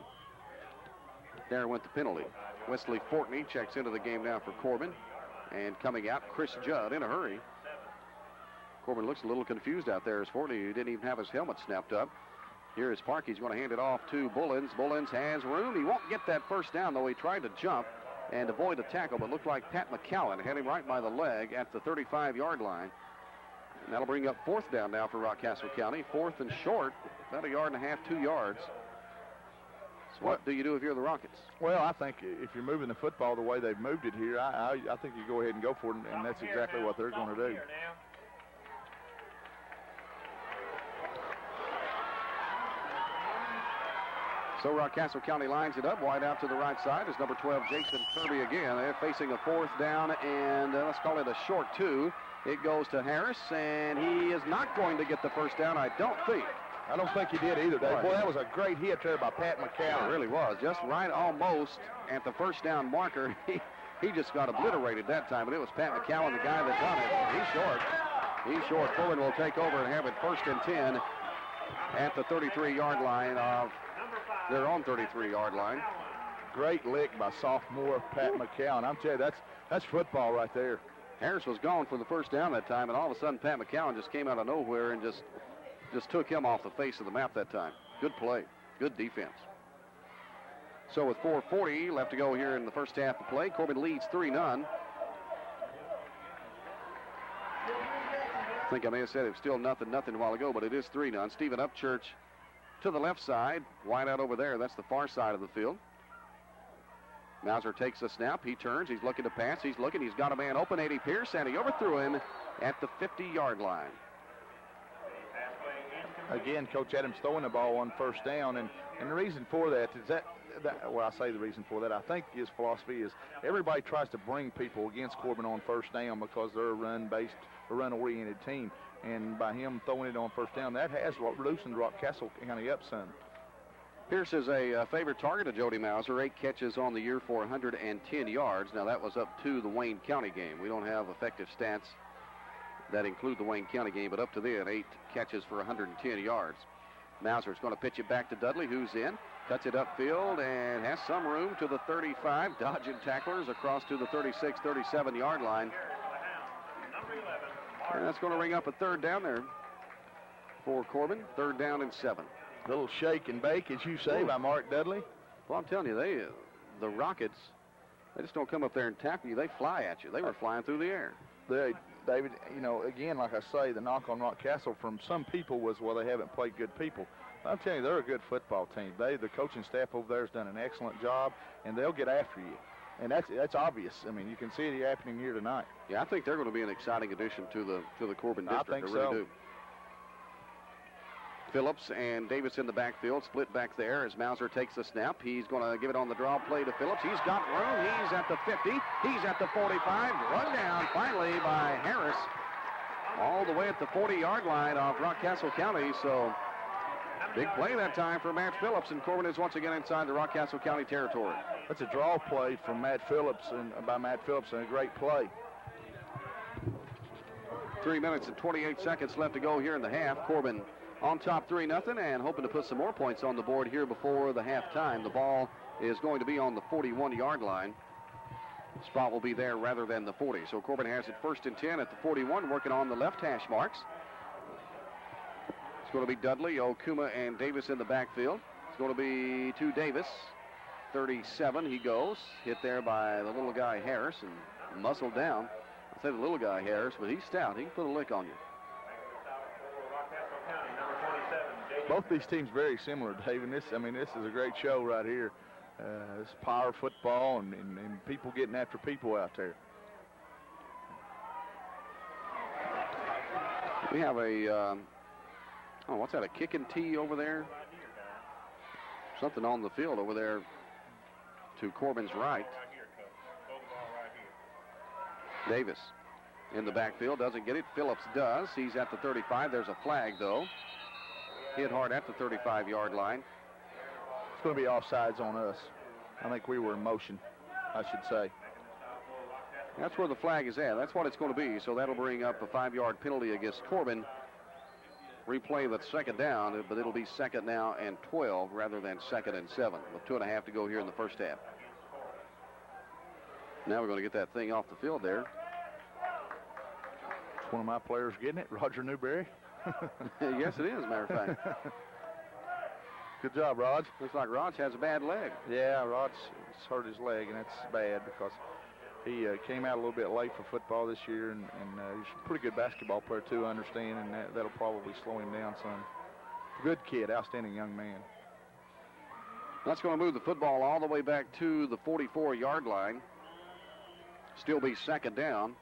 there went the penalty. Wesley Fortney checks into the game now for Corbin, and coming out, Chris Judd in a hurry. Corbin looks a little confused out there as Fortney, who didn't even have his helmet snapped up. Here is Parkey. He's going to hand it off to Bullens. Bullens has room. He won't get that first down, though. He tried to jump and avoid the tackle, but looked like Pat McCowan had him right by the leg at the 35-yard line. And that'll bring up 4th down now for Rockcastle County. 4th and short, about 1.5 yards, 2 yards. So what do you do if you're the Rockets? Well, I think if you're moving the football the way they've moved it here, I think you go ahead and go for it, and that's exactly what they're going to do. So Rockcastle County lines it up. Wide out to the right side is number 12, Jason Kirby again. They're facing a 4th down, and let's call it a short 2. It goes to Harris, and he is not going to get the first down, I don't think. I don't think he did either, Dave. Right. Boy, that was a great hit there by Pat McCowan. It really was. Just right almost at the first down marker. He just got obliterated that time, but it was Pat McCowan, the guy that done it. He's short. He's short. Corbin will take over and have it 1st and 10 at the 33-yard line of their own 33-yard line. Great lick by sophomore Pat McCowan. I'm telling you, that's football right there. Harris was gone for the first down that time, and all of a sudden Pat McCowan just came out of nowhere and just took him off the face of the map that time. Good play. Good defense. So with 4:40 left to go here in the first half of play, Corbin leads 3-0. I think I may have said it was still nothing a while ago, but it is 3-0. Stephen Upchurch to the left side. Wide out over there. That's the far side of the field. Mauser takes the snap. He turns. He's looking to pass. He's looking. He's got a man open, A.D. Pierce, and he overthrew him at the 50-yard line. Again, Coach Adams throwing the ball on first down, and the reason for that is that well, I say the reason for that, I think his philosophy is everybody tries to bring people against Corbin on first down because they're a run-based, a run-oriented team. And by him throwing it on first down, that has loosened Rockcastle County up some. Pierce is a favorite target of Jody Mauser. 8 catches on the year for 110 yards. Now, that was up to the Wayne County game. We don't have effective stats that include the Wayne County game, but up to then, 8 catches for 110 yards. Mauser's going to pitch it back to Dudley, who's in. Cuts it upfield and has some room to the 35, dodging tacklers across to the 36, 37-yard line. And that's going to ring up a third down there for Corbin. 3rd down and 7. Little shake and bake, as you say, by Mark Dudley. Well, I'm telling you, the Rockets, they just don't come up there and tackle you. They fly at you. They were flying through the air. David, you know, again, like I say, the knock on Rockcastle from some people was, well, they haven't played good people. I'm telling you, they're a good football team. The coaching staff over there has done an excellent job, and they'll get after you. And that's obvious. I mean, you can see it happening here tonight. Yeah, I think they're going to be an exciting addition to the Corbin district. I think really so. Do. Phillips and Davis in the backfield, split back there as Mauser takes the snap. He's going to give it on the draw play to Phillips. He's got room. He's at the 50. He's at the 45. Run down finally by Harris all the way at the 40-yard line of Rockcastle County. So big play that time for Matt Phillips, and Corbin is once again inside the Rockcastle County territory. That's a draw play from Matt Phillips and a great play. 3 minutes and 28 seconds left to go here in the half. Corbin on top 3-0 and hoping to put some more points on the board here before the halftime. The ball is going to be on the 41-yard line. Spot will be there rather than the 40. So Corbin has it 1st and 10 at the 41, working on the left hash marks. It's going to be Dudley, Okuma, and Davis in the backfield. It's going to be to Davis. 37 he goes. Hit there by the little guy Harris and muscled down. I say the little guy Harris, but he's stout. He can put a lick on you. Both these teams very similar, Dave, and this is a great show right here. It's power football and people getting after people out there. We have a, what's that, a kick and tee over there? Something on the field over there to Corbin's right. Davis in the backfield, doesn't get it. Phillips does. He's at the 35. There's a flag, though. Hit hard at the 35-yard line. It's going to be offsides on us. I think we were in motion, I should say. That's where the flag is at. That's what it's going to be. So that'll bring up a 5-yard penalty against Corbin. Replay the 2nd down, but it'll be 2nd now and 12 rather than 2nd and 7 with 2.5 to go here in the first half. Now we're going to get that thing off the field there. It's one of my players getting it, Roger Newberry. Yes, it is, matter of fact. Good job, Raj. Looks like Raj has a bad leg. Yeah, Raj hurt his leg, and that's bad because he came out a little bit late for football this year, and he's a pretty good basketball player, too, I understand, and that'll probably slow him down some. Good kid, outstanding young man. That's going to move the football all the way back to the 44-yard line. Still be 2nd down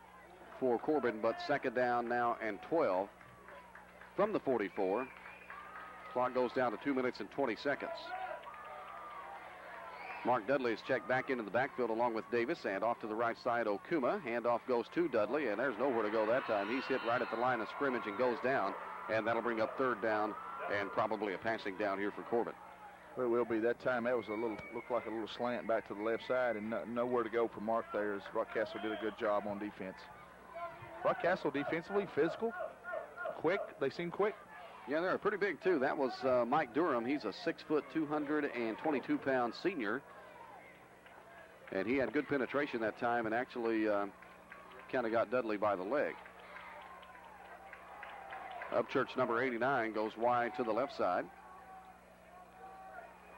for Corbin, but 2nd down now and 12 from the 44. Clock goes down to 2 minutes and 20 seconds. Mark Dudley is checked back into the backfield along with Davis, and off to the right side, Okuma. Handoff goes to Dudley, and there's nowhere to go that time. He's hit right at the line of scrimmage and goes down, and that'll bring up 3rd down and probably a passing down here for Corbin. Well, it will be that time. That was looked like a little slant back to the left side, and nowhere to go for Mark there as Rockcastle did a good job on defense. Rockcastle defensively, physical, quick. They seem quick. Yeah, they're pretty big, too. That was Mike Durham. He's a 6 foot, 222-pound senior. And he had good penetration that time and actually kind of got Dudley by the leg. Upchurch number 89 goes wide to the left side.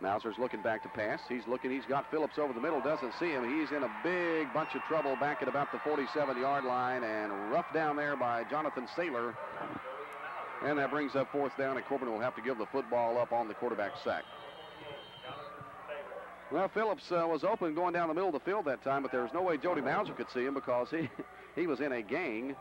Mauser's looking back to pass. He's looking. He's got Phillips over the middle. Doesn't see him. He's in a big bunch of trouble back at about the 47-yard line and roughed down there by Jonathan Saylor. And that brings up 4th down, and Corbin will have to give the football up on the quarterback sack. Well, Phillips was open going down the middle of the field that time, but there was no way Jody Mauser could see him because he was in a gang.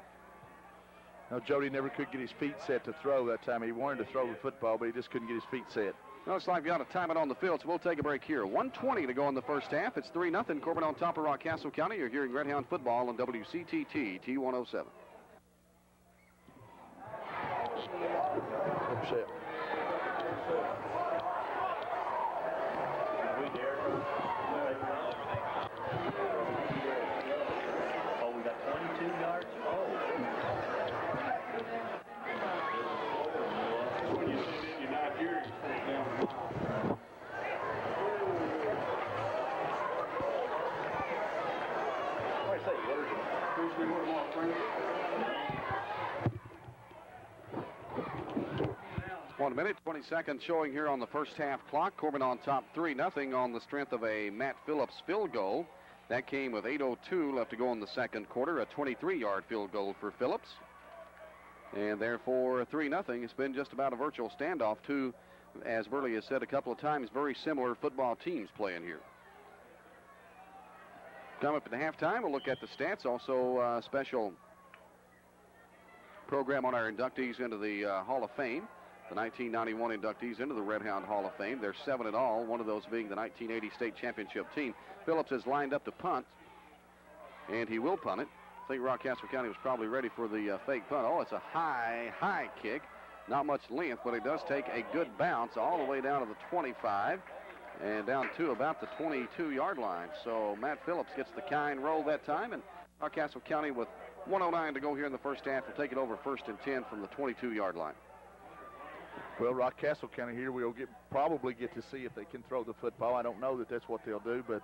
No, Jody never could get his feet set to throw that time. He wanted to throw the football, but he just couldn't get his feet set. Looks like we ought to time it on the field, so we'll take a break here. 1:20 to go in the first half. It's 3-0. Corbin on top of Rockcastle County. You're hearing Red Hound football on WCTT T107. Set. Oh, we got 22 yards. Oh. You're not here. What do I say? One minute, 20 seconds showing here on the first half clock. Corbin on top 3-0 on the strength of a Matt Phillips field goal. That came with 8:02 left to go in the second quarter, a 23-yard field goal for Phillips. And therefore, 3-0. It's been just about a virtual standoff. Two, as Burley has said a couple of times, very similar football teams playing here. Come up at the halftime, we'll look at the stats. Also, a special program on our inductees into the Hall of Fame. The 1991 inductees into the Red Hound Hall of Fame. There's 7 in all, one of those being the 1980 state championship team. Phillips is lined up to punt, and he will punt it. I think Rockcastle County was probably ready for the fake punt. Oh, it's a high kick. Not much length, but it does take a good bounce all the way down to the 25 and down to about the 22-yard line. So Matt Phillips gets the kind roll that time, and Rockcastle County with 1:09 to go here in the first half will take it over 1st and 10 from the 22-yard line. Well, Rockcastle County here, we'll probably get to see if they can throw the football. I don't know that that's what they'll do, but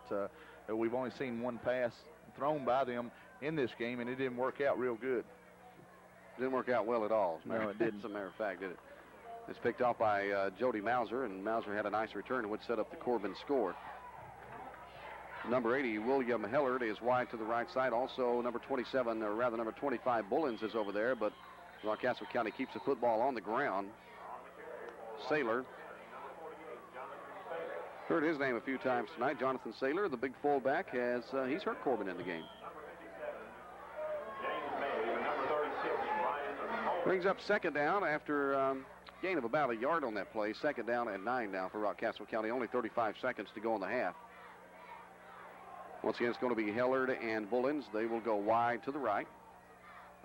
we've only seen one pass thrown by them in this game, and it didn't work out real good. Didn't work out well at all. No, it didn't. As a matter of fact, did it? It's picked off by Jody Mauser, and Mauser had a nice return which set up the Corbin score. Number 80, William Hellard, is wide to the right side. Also, number 27, or rather number 25, Bullins is over there, but Rockcastle County keeps the football on the ground. Saylor. Heard his name a few times tonight. Jonathan Saylor, the big fullback, he's hurt Corbin in the game. Brings up second down after gain of about a yard on that play. Second down and 9 now for Rockcastle County. Only 35 seconds to go in the half. Once again, it's going to be Hellard and Bullins. They will go wide to the right.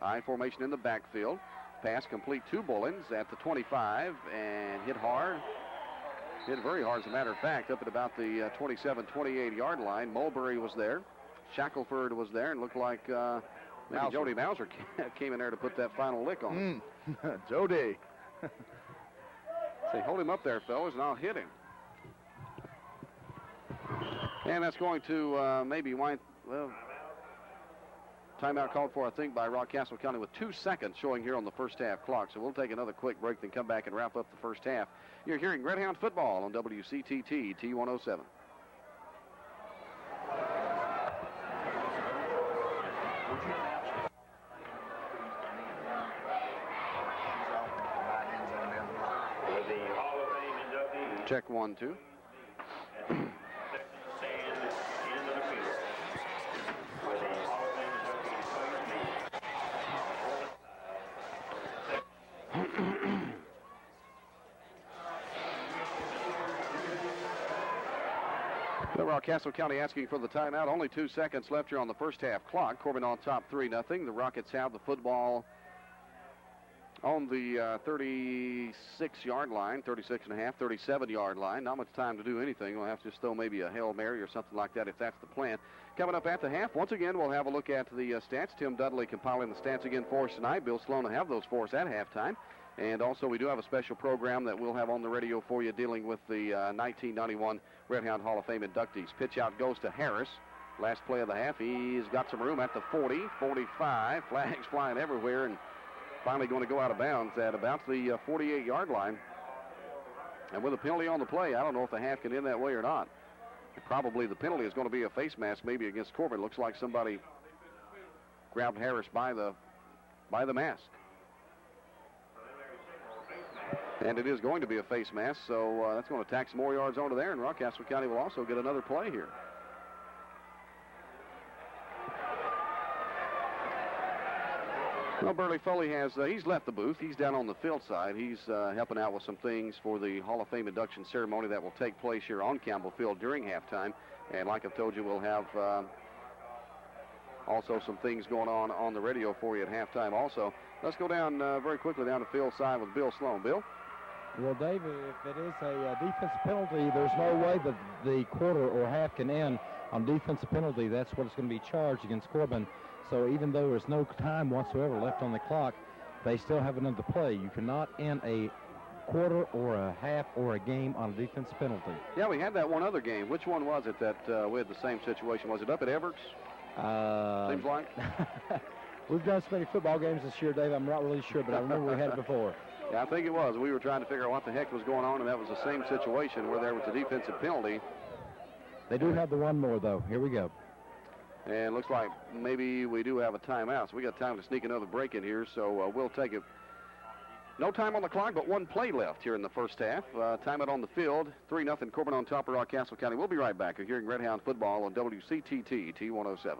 I formation in the backfield. Pass complete to Bullins at the 25 and hit hard. Hit very hard, as a matter of fact, up at about the 27, 28-yard line. Mulberry was there. Shackelford was there, and looked like maybe Jody Mauser came in there to put that final lick on. Jody. Say, hold him up there, fellas, and I'll hit him. And that's going to maybe wind, well, timeout called for, I think, by Rockcastle County with 2 seconds showing here on the first half clock. So we'll take another quick break, then come back and wrap up the first half. You're hearing Red Hound football on WCTT T107. Check 1, 2. Rockcastle County asking for the timeout. Only 2 seconds left here on the first half clock. Corbin on top 3-0. The Rockets have the football on the 36-yard line, 36.5, 37-yard line. Not much time to do anything. We'll have to just throw maybe a Hail Mary or something like that if that's the plan. Coming up at the half, once again, we'll have a look at the stats. Tim Dudley compiling the stats again for us tonight. Bill Sloan will have those for us at halftime. And also, we do have a special program that we'll have on the radio for you dealing with the 1991 Red Hound Hall of Fame inductees. Pitch out goes to Harris. Last play of the half. He's got some room at the 40, 45. Flags flying everywhere, and finally going to go out of bounds at about the 48-yard line. And with a penalty on the play, I don't know if the half can end that way or not. Probably the penalty is going to be a face mask, maybe against Corbin. Looks like somebody grabbed Harris by the mask. And it is going to be a face mask, so that's going to tack some more yards onto there, and Rockcastle County will also get another play here. Well, Burley Foley has, he's left the booth. He's down on the field side. He's helping out with some things for the Hall of Fame induction ceremony that will take place here on Campbell Field during halftime. And like I've told you, we'll have also some things going on the radio for you at halftime also. Let's go down very quickly down the field side with Bill Sloan. Bill? Well, Dave, if it is a defensive penalty, there's no way that the quarter or half can end on defensive penalty. That's what it's going to be charged against Corbin. So even though there's no time whatsoever left on the clock, they still have another play. You cannot end a quarter or a half or a game on a defensive penalty. Yeah, we had that one other game. Which one was it that we had the same situation? Was it up at Everts? Seems like. We've done so many football games this year, Dave, I'm not really sure, but I remember we had it before. Yeah, I think it was. We were trying to figure out what the heck was going on, and that was the same situation where there was a defensive penalty. They do have the one more, though. Here we go. And looks like maybe we do have a timeout, so we got time to sneak another break in here, so we'll take it. No time on the clock, but one play left here in the first half. Timeout on the field, 3-0 Corbin on top of Rockcastle County. We'll be right back. You're hearing Red Hound football on WCTT T107.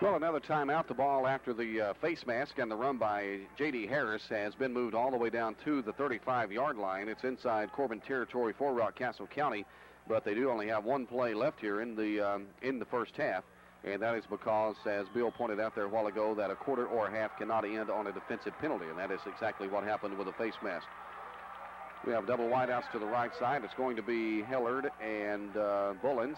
Well, another timeout. The ball after the face mask and the run by J.D. Harris has been moved all the way down to the 35-yard line. It's inside Corbin territory for Rockcastle County, but they do only have one play left here in the first half, and that is because, as Bill pointed out there a while ago, that a quarter or a half cannot end on a defensive penalty, and that is exactly what happened with the face mask. We have double wideouts to the right side. It's going to be Hillard and Bullens.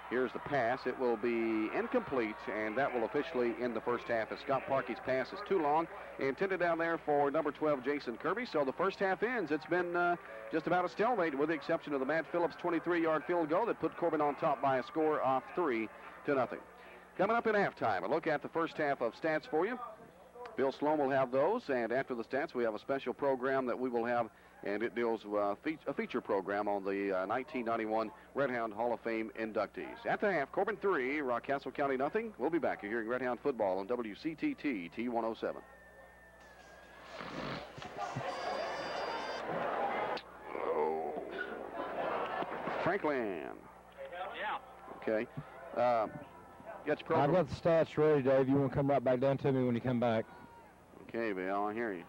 Here's the pass. It will be incomplete, and that will officially end the first half as Scott Parkey's pass is too long. Intended down there for number 12, Jason Kirby. So the first half ends. It's been just about a stalemate with the exception of the Matt Phillips 23-yard field goal that put Corbin on top by a score of 3-0. Coming up in halftime, a look at the first half of stats for you. Bill Sloan will have those, and after the stats, we have a special program that we will have, and it deals with a feature program on the 1991 Red Hound Hall of Fame inductees. At the half, Corbin 3, Rockcastle County nothing. We'll be back. You're hearing Red Hound football on WCTT T107. Oh. Franklin. Yeah. Okay. Got your program? I've got the stats ready, Dave. You want to come right back down to me when you come back? Okay, Bill, I hear you.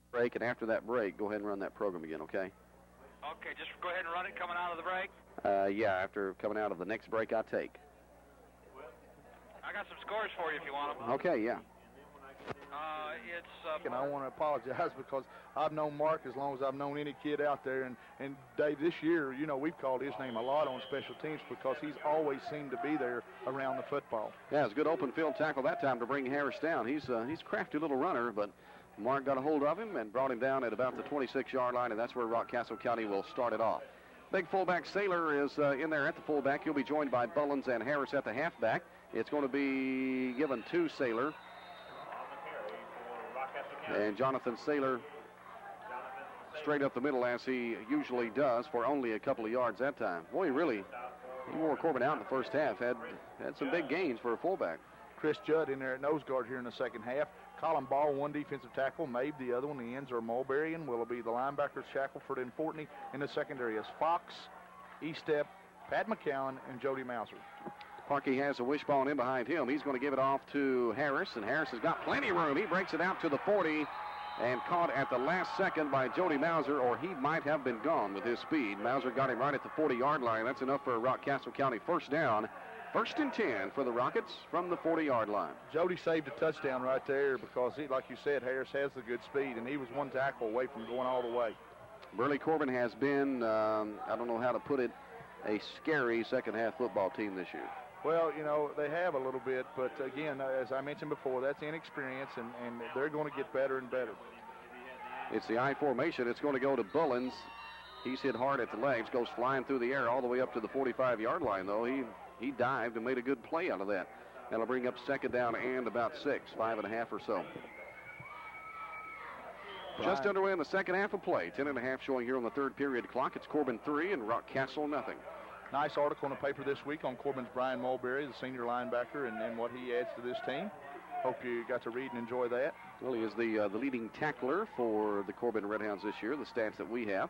Break, and after that break, go ahead and run that program again, okay? Okay, just go ahead and run it coming out of the break. Yeah, after coming out of the next break I take. I got some scores for you if you want them. Okay, yeah. And I want to apologize because I've known Mark as long as I've known any kid out there. And Dave, this year, you know, we've called his name a lot on special teams because he's always seemed to be there around the football. Yeah, it's a good open field tackle that time to bring Harris down. He's a crafty little runner, but Mark got a hold of him and brought him down at about the 26-yard line, and that's where Rockcastle County will start it off. Big fullback Saylor is in there at the fullback. He'll be joined by Bullens and Harris at the halfback. It's going to be given to Saylor. And Jonathan Saylor straight up the middle as he usually does for only a couple of yards that time. Boy, he wore Corbin out in the first half. Had some big gains for a fullback. Chris Judd in there at nose guard here in the second half. Colin Ball, one defensive tackle. Mabe, the other one. The ends are Mulberry and Willoughby. The linebackers, Shackelford and Fortney. In the secondary is Fox, Estep, Pat McCowan, and Jody Mauser. Parkey has a wishbone in behind him. He's going to give it off to Harris, and Harris has got plenty of room. He breaks it out to the 40 and caught at the last second by Jody Mauser, or he might have been gone with his speed. Mauser got him right at the 40-yard line. That's enough for a Rockcastle County first down. First and 10 for the Rockets from the 40-yard line. Jody saved a touchdown right there because, like you said, Harris has the good speed, and he was one tackle away from going all the way. Burley Corbin has been, I don't know how to put it, a scary second-half football team this year. Well, you know, they have a little bit, but again, as I mentioned before, that's inexperience, and they're going to get better and better. It's the I formation. It's going to go to Bullens. He's hit hard at the legs, goes flying through the air all the way up to the 45-yard line, though. He dived and made a good play out of that. That'll bring up second down and about 6, 5.5 or so. Just underway in the second half of play. 10.5 showing here on the third period clock. It's Corbin 3 and Rockcastle nothing. Nice article in the paper this week on Corbin's Brian Mulberry, the senior linebacker, and what he adds to this team. Hope you got to read and enjoy that. Well, he is the leading tackler for the Corbin Redhounds this year, the stats that we have.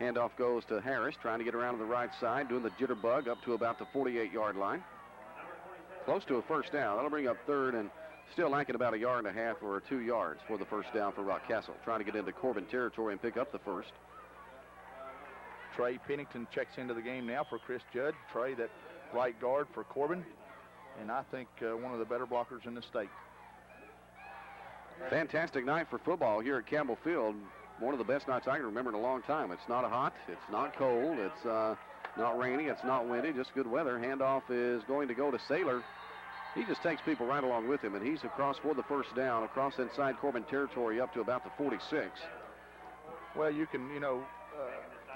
Handoff goes to Harris, trying to get around to the right side, doing the jitterbug up to about the 48-yard line. Close to a first down. That'll bring up third and still lacking about 1.5 yards or 2 yards for the first down for Rockcastle. Trying to get into Corbin territory and pick up the first. Trey Pennington checks into the game now for Chris Judd. Trey, that right guard for Corbin, and I think one of the better blockers in the state. Fantastic night for football here at Campbell Field. One of the best nights I can remember in a long time. It's not hot, it's not cold, it's not rainy, it's not windy, just good weather. Handoff is going to go to Saylor. He just takes people right along with him, and he's across for the first down, across inside Corbin territory up to about the 46. Well, you can,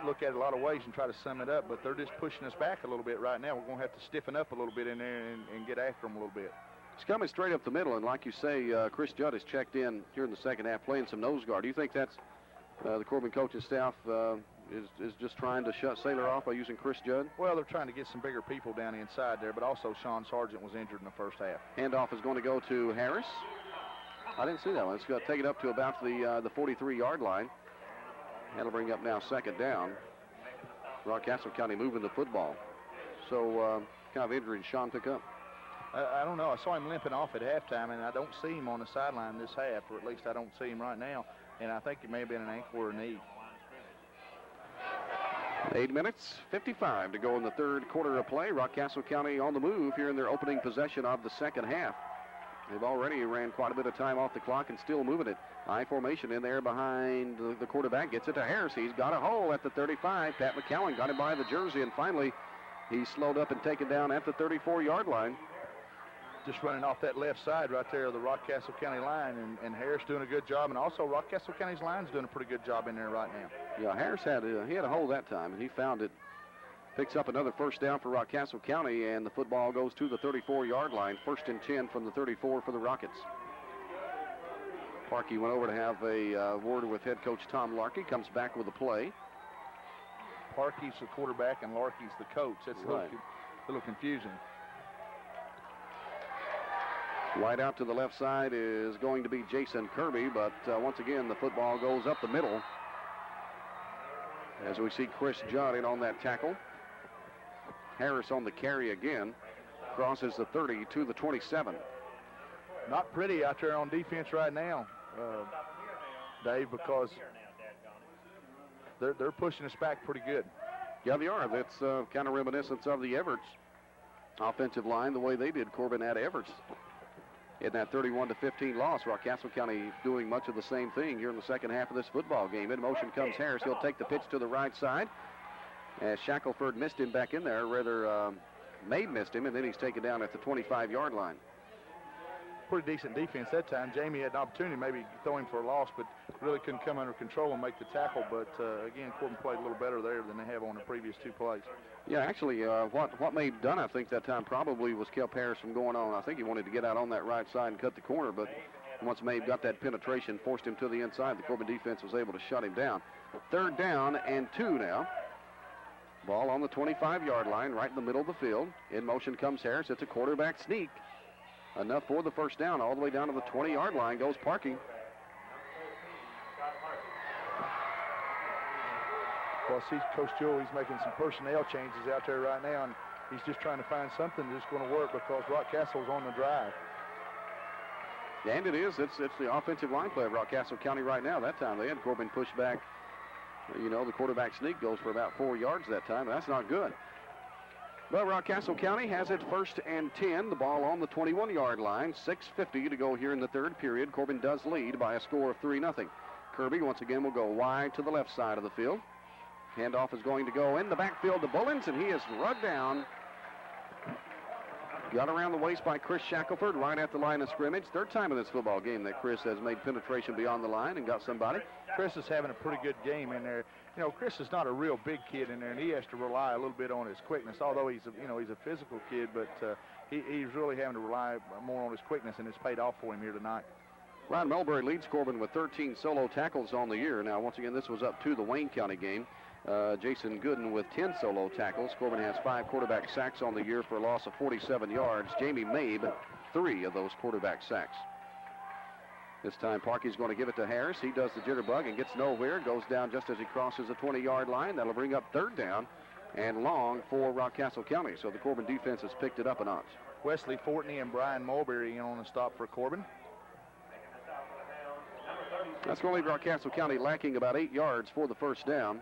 look at it a lot of ways and try to sum it up, but they're just pushing us back a little bit right now. We're going to have to stiffen up a little bit in there and get after them a little bit. It's coming straight up the middle, and like you say, Chris Judd has checked in here in the second half playing some nose guard. Do you think that's the Corbin coaching staff is just trying to shut Saylor off by using Chris Judd? Well, they're trying to get some bigger people down inside there, but also Sean Sargent was injured in the first half. Handoff is going to go to Harris. I didn't see that one. It's going to take it up to about the 43-yard line. That'll bring up now second down. Rockcastle County moving the football. So kind of injury Sean pick up? I don't know. I saw him limping off at halftime, and I don't see him on the sideline this half, or at least I don't see him right now. And I think it may have been an ankle or a knee. 8 minutes, 55 to go in the third quarter of play. Rockcastle County on the move here in their opening possession of the second half. They've already ran quite a bit of time off the clock and still moving it. I formation in there behind the quarterback. Gets it to Harris. He's got a hole at the 35. Pat McCowan got him by the jersey, and finally he's slowed up and taken down at the 34-yard line. Just running off that left side right there of the Rockcastle County line, and Harris doing a good job, and also Rockcastle County's line's doing a pretty good job in there right now. Yeah, Harris had a hole that time, and he found it. Picks up another first down for Rockcastle County, and the football goes to the 34-yard line. First and 10 from the 34 for the Rockets. Parkey went over to have a word with head coach Tom Larkey. Comes back with a play. Parkey's the quarterback and Larkey's the coach. That's right. a little confusing. Wide out to the left side is going to be Jason Kirby, but once again, the football goes up the middle. As we see Chris Judd in on that tackle. Harris on the carry again. Crosses the 30 to the 27. Not pretty out there on defense right now, Dave, because they're pushing us back pretty good. Yeah, they are. That's kind of reminiscent of the Everts offensive line, the way they did Corbin at Everts in that 31-15 loss. Rockcastle County doing much of the same thing here in the second half of this football game. In motion comes Harris. He'll take the pitch to the right side. As Shackelford missed him back in there, rather Mabe missed him, and then he's taken down at the 25-yard line. Pretty decent defense that time. Jamie had an opportunity maybe throw him for a loss, but really couldn't come under control and make the tackle. But again, Corbin played a little better there than they have on the previous two plays. Yeah, actually, what Mabe done, I think, that time probably was kept Harris from going on. I think he wanted to get out on that right side and cut the corner, but once Mabe got that penetration, forced him to the inside, the Corbin defense was able to shut him down. Third down and 2 now. Ball on the 25-yard line, right in the middle of the field. In motion comes Harris. It's a quarterback sneak. Enough for the first down. All the way down to the 20-yard line goes Parkey. Well, see, Coach Jewell, he's making some personnel changes out there right now, and he's just trying to find something that's going to work because Rockcastle's on the drive. And it is. It's the offensive line play of Rockcastle County right now. That time they had Corbin push back. You know, the quarterback sneak goes for about 4 yards that time. That's not good. But Rockcastle County has it first and 10. The ball on the 21-yard line. 6:50 to go here in the third period. Corbin does lead by a score of 3-0. Kirby once again will go wide to the left side of the field. Handoff is going to go in the backfield to Bullens, and he is run down Got around the waist by Chris Shackelford right at the line of scrimmage. Third time in this football game that Chris has made penetration beyond the line and got somebody. Chris is having a pretty good game in there. You know, Chris is not a real big kid in there, and he has to rely a little bit on his quickness. Although he's a physical kid, but he's really having to rely more on his quickness, and it's paid off for him here tonight. Ryan Mulberry leads Corbin with 13 solo tackles on the year. Now, once again, this was up to the Wayne County game. Jason Gooden with 10 solo tackles. Corbin has 5 quarterback sacks on the year for a loss of 47 yards. Jamie Mabe, 3 of those quarterback sacks. This time, Parkey's going to give it to Harris. He does the jitterbug and gets nowhere. Goes down just as he crosses the 20-yard line. That'll bring up third down and long for Rockcastle County. So the Corbin defense has picked it up a notch. Wesley Fortney and Brian Mulberry in on the stop for Corbin. That's going to leave Rockcastle County lacking about 8 yards for the first down.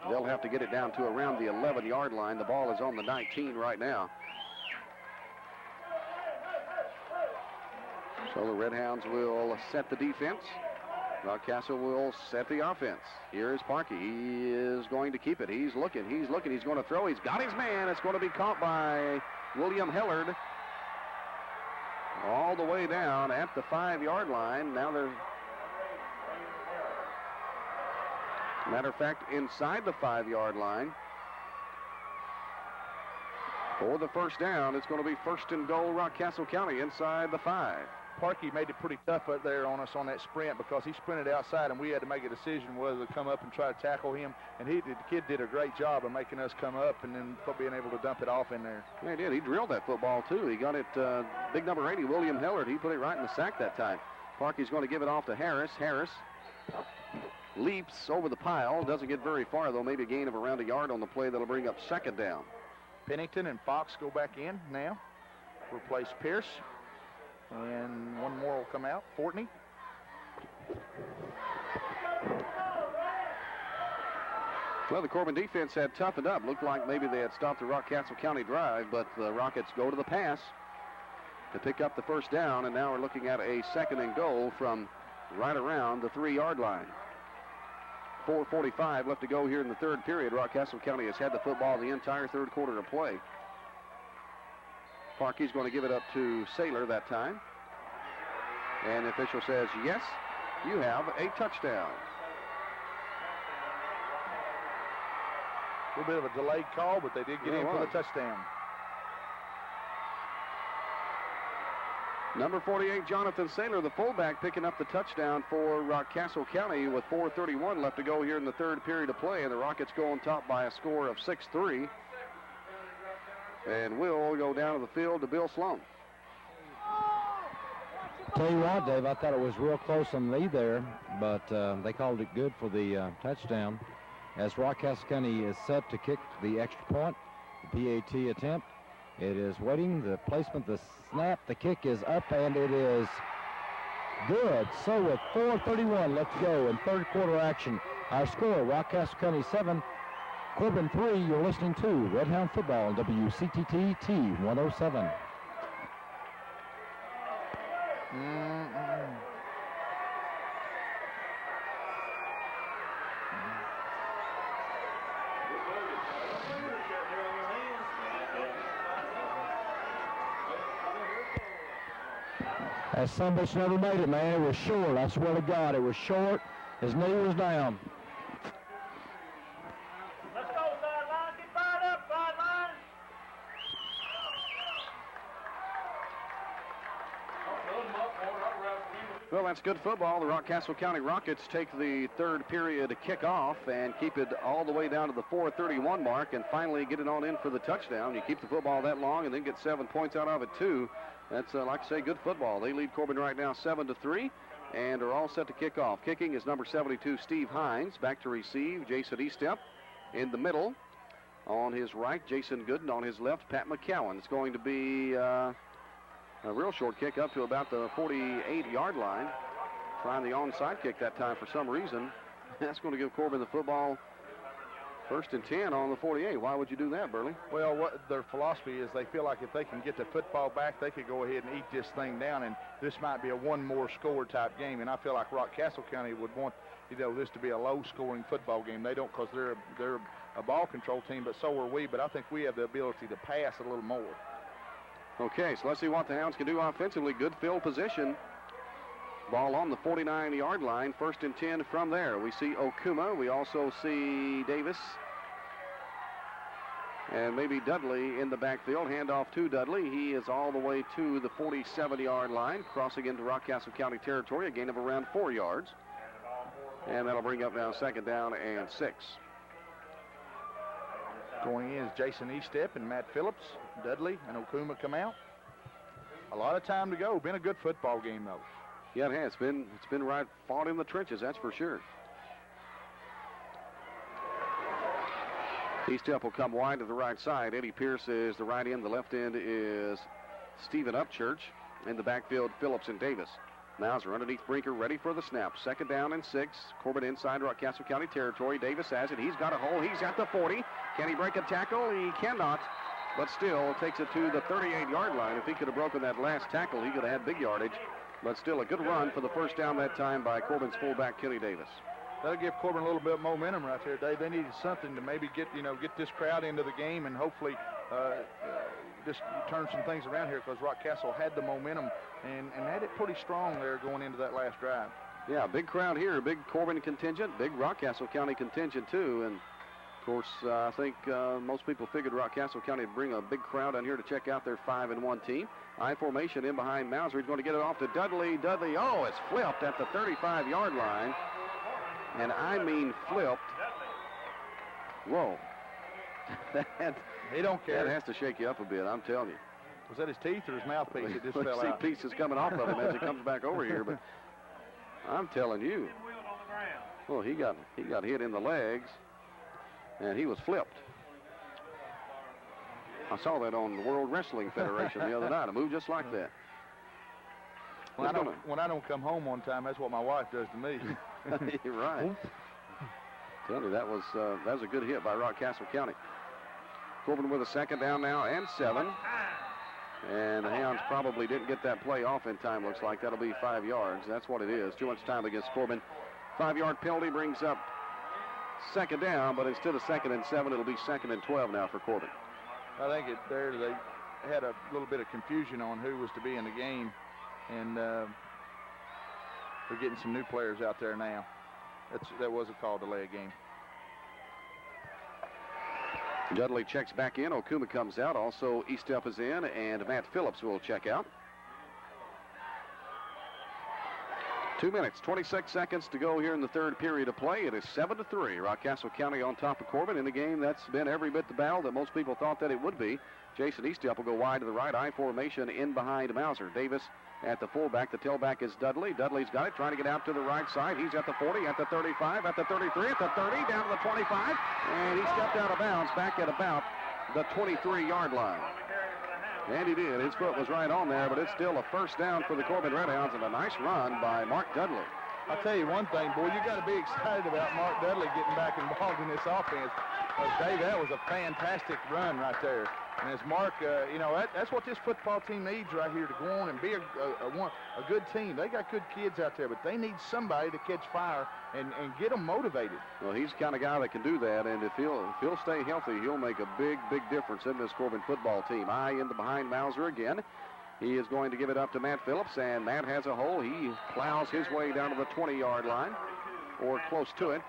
They'll have to get it down to around the 11-yard line. The ball is on the 19 right now. So the Red Hounds will set the defense. Rockcastle will set the offense. Here is Parkey. He is going to keep it. He's looking. He's going to throw. He's got his man. It's going to be caught by William Hellard all the way down at the 5-yard line. Now they're... Matter of fact, inside the 5-yard line. For the first down, it's going to be first and goal, Rockcastle County, inside the 5. Parkey made it pretty tough up there on us on that sprint because he sprinted outside, and we had to make a decision whether to come up and try to tackle him. And the kid did a great job of making us come up and then being able to dump it off in there. Yeah, he did. He drilled that football, too. He got it, big number 80, William Hellard. He put it right in the sack that time. Parkey's going to give it off to Harris. Harris leaps over the pile. Doesn't get very far, though. Maybe a gain of around a yard on the play. That'll bring up second down. Pennington and Fox go back in now. Replace Pierce. And one more will come out. Fortney. Well, the Corbin defense had toughened up. Looked like maybe they had stopped the Rockcastle County drive, but the Rockets go to the pass to pick up the first down, and now we're looking at a second and goal from right around the 3-yard line. 4:45 left to go here in the third period. Rockcastle County has had the football the entire third quarter of play. Parkey's going to give it up to Saylor that time. And the official says, yes, you have a touchdown. A little bit of a delayed call, but they did get in for the touchdown. Number 48, Jonathan Saylor, the fullback, picking up the touchdown for Rockcastle County with 4:31 left to go here in the third period of play. And the Rockets go on top by a score of 6-3. And we'll go down to the field to Bill Sloan. Tell you what, Dave, I thought it was real close on the lead there, but they called it good for the touchdown. As Rockcastle County is set to kick the extra point, the PAT attempt, it is waiting. The placement, the snap, the kick is up, and it is good. So with 4:31 left to go in third quarter action, our score, Rockcastle County 7, Corbin 3. You're listening to Red Hound Football on WCTT T107. That son bitch never made it, man. It was short. I swear to God, it was short. His knee was down. Let's go, sideline. Get fired up, sideline. Well, that's good football. The Rockcastle County Rockets take the third period kickoff and keep it all the way down to the 4:31 mark and finally get it on in for the touchdown. You keep the football that long and then get 7 points out of it, too. That's, like I say, good football. They lead Corbin right now 7-3 and are all set to kick off. Kicking is number 72, Steve Hines. Back to receive, Jason Eastep in the middle. On his right, Jason Gooden. On his left, Pat McCowan. It's going to be a real short kick up to about the 48-yard line. Trying the onside kick that time for some reason. That's going to give Corbin the football first and 10 on the 48. Why would you do that, Burley? Well, what their philosophy is, they feel like if they can get the football back, they could go ahead and eat this thing down, and this might be a one more score type game. And I feel like Rockcastle County would want, this to be a low-scoring football game. They don't, because they're a ball control team, but so are we. But I think we have the ability to pass a little more. Okay, so let's see what the Hounds can do offensively. Good field position. Ball on the 49-yard line. 1st and 10 from there. We see Okuma. We also see Davis. And maybe Dudley in the backfield. Handoff to Dudley. He is all the way to the 47-yard line, crossing into Rockcastle County territory, a gain of around 4 yards. And that'll bring up now 2nd down and 6. Going in is Jason Eastep and Matt Phillips. Dudley and Okuma come out. A lot of time to go. Been a good football game, though. Yeah, it has. It's been right fought in the trenches, that's for sure. Eastep will come wide to the right side. Eddie Pierce is the right end. The left end is Stephen Upchurch. In the backfield, Phillips and Davis. Mauser underneath Brinker, ready for the snap. 2nd down and 6. Corbin inside Rockcastle County territory. Davis has it. He's got a hole. He's at the 40. Can he break a tackle? He cannot, but still takes it to the 38-yard line. If he could have broken that last tackle, he could have had big yardage. But still a good run for the 1st down that time by Corbin's fullback, Kenny Davis. That'll give Corbin a little bit of momentum right there, Dave. They needed something to maybe get this crowd into the game and hopefully just turn some things around here, because Rockcastle had the momentum and had it pretty strong there going into that last drive. Yeah, big crowd here, big Corbin contingent, big Rockcastle County contingent too. And of course, I think most people figured Rockcastle County would bring a big crowd down here to check out their 5-1 team. I formation in behind Mauser. He's going to get it off to Dudley. Dudley, oh, it's flipped at the 35-yard line. And I mean flipped. Whoa. He don't care. That has to shake you up a bit, I'm telling you. Was that his teeth or his mouthpiece? It just fell see out. Pieces coming off of him as he comes back over here, but I'm telling you. Well, he got hit in the legs, and he was flipped. I saw that on the World Wrestling Federation the other night. A move just like that. When I don't come home on time, that's what my wife does to me. You're right. Tell you, that was a good hit by Rockcastle County. Corbin with a 2nd down now and 7. And the Hounds probably didn't get that play off in time, looks like. That'll be 5 yards. That's what it is. Too much time against Corbin. 5-yard penalty brings up 2nd down, but instead of 2nd and 7, it'll be 2nd and 12 now for Corbin. I think they had a little bit of confusion on who was to be in the game, and they're getting some new players out there now. That was a call to delay a game. Dudley checks back in. Okuma comes out. Also, Eastep is in, and Matt Phillips will check out. 2 minutes, 26 seconds to go here in the 3rd period of play. It is 7-3. Rockcastle County on top of Corbin in a game that's been every bit the battle that most people thought that it would be. Jason Eastep will go wide to the right. I formation in behind Mauser. Davis at the fullback. The tailback is Dudley. Dudley's got it, trying to get out to the right side. He's at the 40, at the 35, at the 33, at the 30, down to the 25. And he stepped out of bounds back at about the 23-yard line. And he did. His foot was right on there, but it's still a 1st down for the Corbin Redhounds, and a nice run by Mark Dudley. I'll tell you one thing, boy, you got to be excited about Mark Dudley getting back involved in this offense. Dave, that was a fantastic run right there. And as Mark, that's what this football team needs right here, to go on and be a good team. They got good kids out there, but they need somebody to catch fire and get them motivated. Well, he's the kind of guy that can do that, and if he'll stay healthy, he'll make a big, big difference in this Corbin football team. I in the behind Mauser again. He is going to give it up to Matt Phillips, and Matt has a hole. He plows his way down to the 20-yard line, or close to it.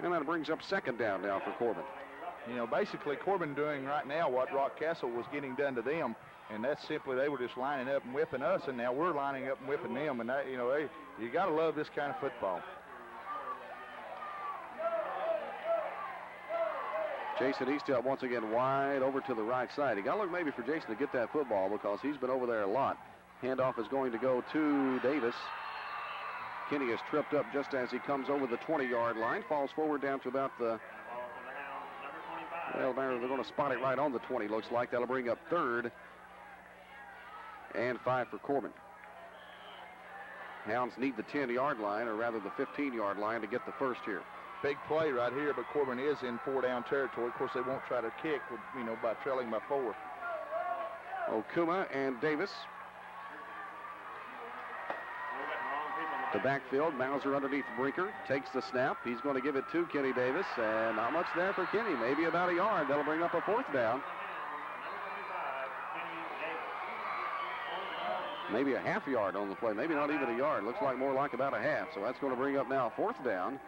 And that brings up 2nd down now for Corbin. Basically Corbin doing right now what Rockcastle was getting done to them, and that's simply they were just lining up and whipping us, and now we're lining up and whipping them, and that, you got to love this kind of football. Jason Eastep once again wide over to the right side. You got to look maybe for Jason to get that football, because he's been over there a lot. Handoff is going to go to Davis. Kenny is tripped up just as he comes over the 20-yard line, falls forward down to about the, well, they're going to spot it right on the 20, looks like. That'll bring up 3rd and 5 for Corbin. Hounds need the 10-yard line, or rather the 15-yard line, to get the 1st here. Big play right here, but Corbin is in 4-down territory. Of course, they won't try to kick, by trailing by 4. Okuma and Davis. The backfield, Mauser underneath Brinker, takes the snap. He's going to give it to Kenny Davis, and not much there for Kenny, maybe about a yard. That'll bring up a 4th down. maybe a half yard on the play, maybe not even a yard. Looks like more like about a half. So that's going to bring up now 4th down.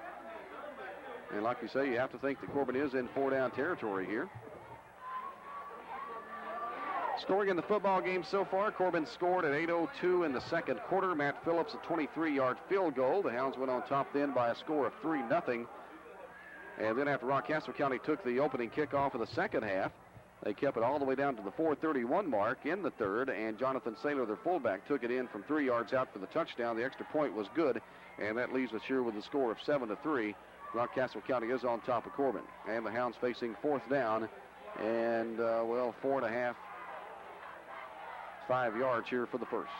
And like you say, you have to think that Corbin is in 4-down territory here. Scoring in the football game so far, Corbin scored at 8:02 in the second quarter. Matt Phillips, a 23-yard field goal. The Hounds went on top then by a score of 3-0. And then after Rockcastle County took the opening kickoff of the second half, they kept it all the way down to the 4:31 mark in the third, and Jonathan Saylor, their fullback, took it in from 3 yards out for the touchdown. The extra point was good, and that leaves us here with a score of 7-3. Rockcastle County is on top of Corbin. And the Hounds facing 4th down, and, 4.5, 5 yards here for the first.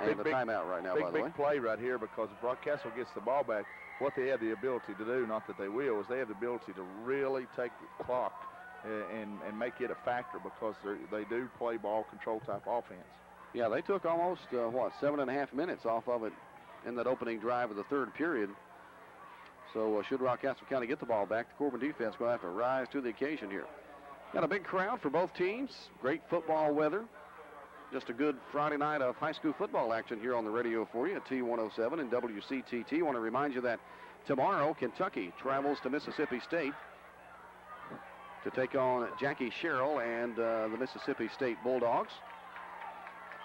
And the timeout right now, by the way. Big play right here, because if Rockcastle gets the ball back, what they have the ability to do, not that they will, is they have the ability to really take the clock and make it a factor, because they do play ball control type offense. Yeah, they took almost, 7.5 minutes off of it in that opening drive of the third period. So should Rockcastle County get the ball back, the Corbin defense will have to rise to the occasion here. Got a big crowd for both teams. Great football weather. Just a good Friday night of high school football action here on the radio for you at T107 and WCTT. Want to remind you that tomorrow Kentucky travels to Mississippi State to take on Jackie Sherrill and the Mississippi State Bulldogs.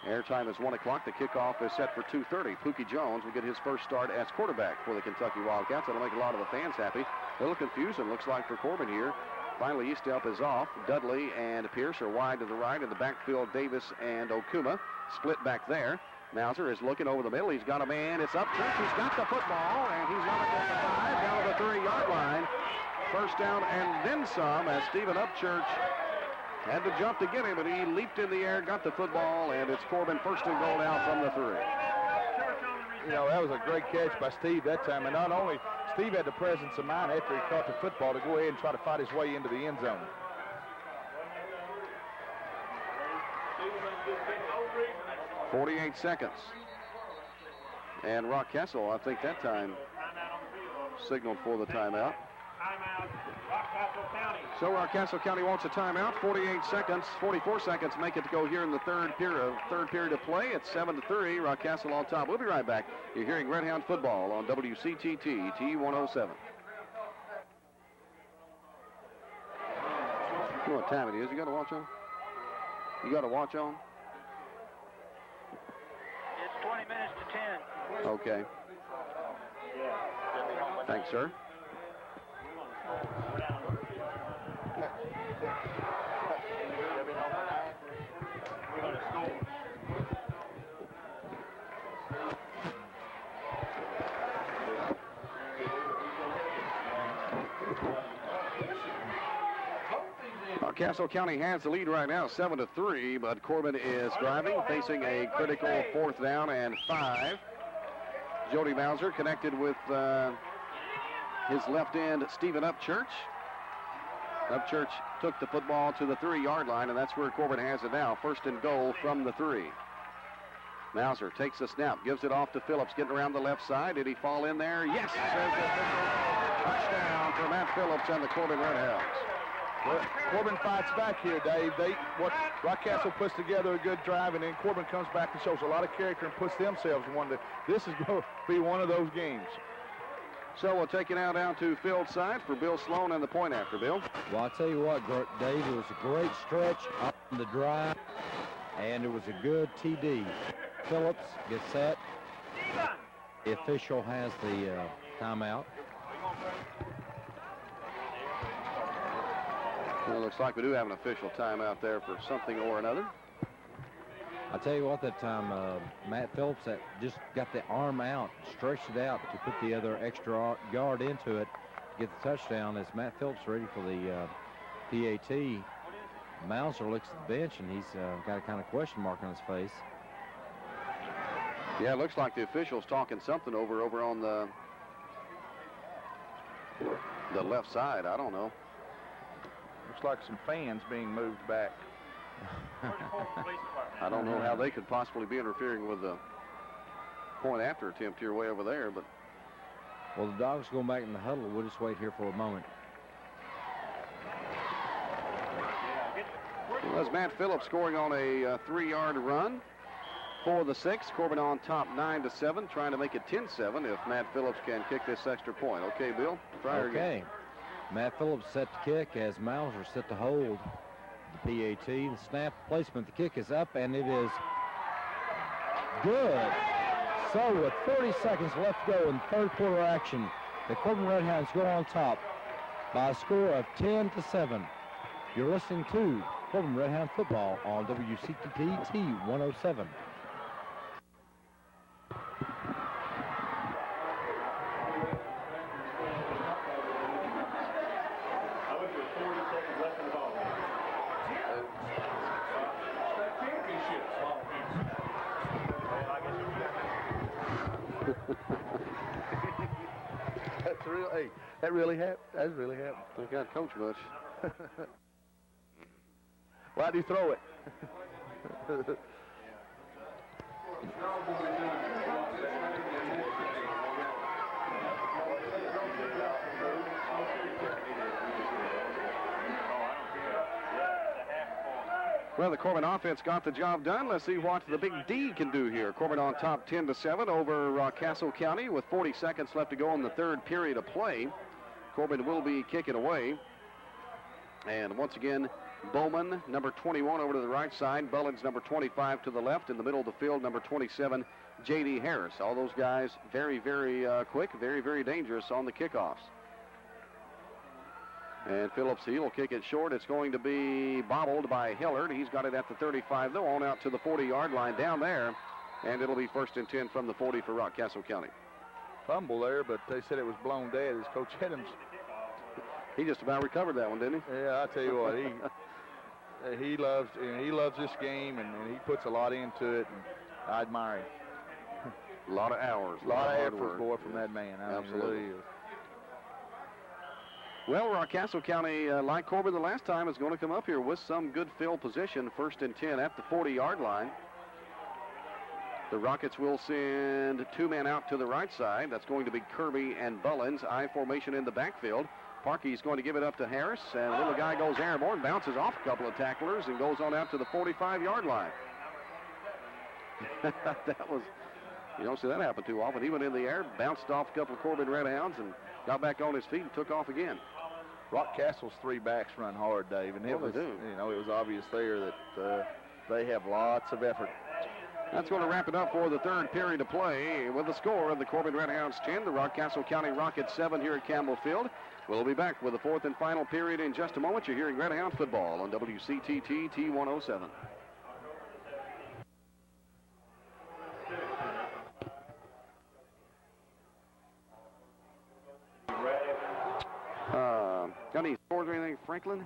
Airtime is 1 o'clock. The kickoff is set for 2:30. Pookie Jones will get his first start as quarterback for the Kentucky Wildcats. That'll make a lot of the fans happy. A little confusion, looks like, for Corbin here. Finally, Eastep is off. Dudley and Pierce are wide to the right. In the backfield, Davis and Okuma split back there. Mauser is looking over the middle. He's got a man. It's Upchurch. He's got the football, and he's got it at the 5, down to the 3-yard line. First down and then some, as Stephen Upchurch had to jump to get him, but he leaped in the air, got the football, and it's Corbin first and goal out from the 3. You know, that was a great catch by Steve that time. And not only Steve had the presence of mind after he caught the football to go ahead and try to fight his way into the end zone. .48 seconds. And Rockcastle, I think that time, signaled for the timeout. Timeout, Rockcastle County. So Rockcastle County wants a timeout. 48 seconds, 44 seconds make it to go here in the third period of play. It's 7-3. Rockcastle on top. We'll be right back. You're hearing Red Hound football on WCTT T107. You know what time it is? You got to watch on? You got to watch on? It's 20 minutes to 10. Okay. Thanks, sir. Rockcastle County has the lead right now, 7-3, but Corbin is driving, facing a critical 4th down and 5. Jody Mauser connected with his left end, Stephen Upchurch. Upchurch took the football to the 3-yard line, and that's where Corbin has it now. First and goal from the 3. Mauser takes the snap, gives it off to Phillips, getting around the left side. Did he fall in there? Yes! Says the official. Touchdown for Matt Phillips and the Corbin Red Hounds. Well, Corbin fights back here, Dave. Rockcastle puts together a good drive, and then Corbin comes back and shows a lot of character and puts themselves in one. This is going to be one of those games. So we'll take it now down to field side for Bill Sloan and the point after, Bill. Well, I'll tell you what, Dave, it was a great stretch up the drive, and it was a good TD. Phillips gets set. The official has the timeout. Well, it looks like we do have an official timeout there for something or another. I'll tell you what, that time, Matt Phillips that just got the arm out, stretched it out to put the other extra yard into it to get the touchdown. As Matt Phillips ready for the PAT, Mauser looks at the bench, and he's got a kind of question mark on his face. Yeah, it looks like the official's talking something over on the left side. I don't know. Looks like some fans being moved back. I don't know how they could possibly be interfering with the point after attempt here way over there, but. Well, the Dogs going back in the huddle. We'll just wait here for a moment. Well, that's Matt Phillips scoring on a 3-yard run. for the 6. Corbin on top 9-7, trying to make it 10-7 if Matt Phillips can kick this extra point. Okay, Bill? Try her again. Matt Phillips set to kick as Mauser set to hold the PAT. The snap placement, the kick is up, and it is good. So with 30 seconds left to go in third quarter action, the Corbin Redhounds go on top by a score of 10-7. You're listening to Corbin Redhound football on WCTT T107. That's real. Hey, that really happened. That's really happened. They got Coach much. Why'd he throw it? Well, the Corbin offense got the job done. Let's see what the Big D can do here. Corbin on top 10-7 over Rockcastle County with 40 seconds left to go in the third period of play. Corbin will be kicking away. And once again, Bowman, number 21, over to the right side. Bullens, number 25, to the left. In the middle of the field, number 27, J.D. Harris. All those guys very, very quick, very, very dangerous on the kickoffs. And Phillips, he'll kick it short. It's going to be bobbled by Hillard. He's got it at the 35, though, on out to the 40-yard line down there. And it'll be 1st and 10 from the 40 for Rockcastle County. Fumble there, but they said it was blown dead as Coach Adams. He just about recovered that one, didn't he? Yeah, I tell you what, he loves this game, and he puts a lot into it, and I admire him. A lot of hours. A lot of effort, boy, from that man. Absolutely. Really is. Well, Rockcastle County, like Corbin the last time, is going to come up here with some good field position. 1st and 10 at the 40-yard line. The Rockets will send 2 men out to the right side. That's going to be Kirby and Bullens. I formation in the backfield. Parkey's going to give it up to Harris, and the little guy goes airborne, bounces off a couple of tacklers, and goes on out to the 45-yard line. That was, you don't see that happen too often. He went in the air, bounced off a couple of Corbin Redhounds, and got back on his feet and took off again. Rockcastle's 3 backs run hard, Dave, and it was obvious there that they have lots of effort. That's going to wrap it up for the third period of play with the score of the Corbin Redhounds 10, the Rockcastle County Rockets 7 here at Campbell Field. We'll be back with the 4th and final period in just a moment. You're hearing Redhound football on WCTT T107. Got any scores or anything, Franklin?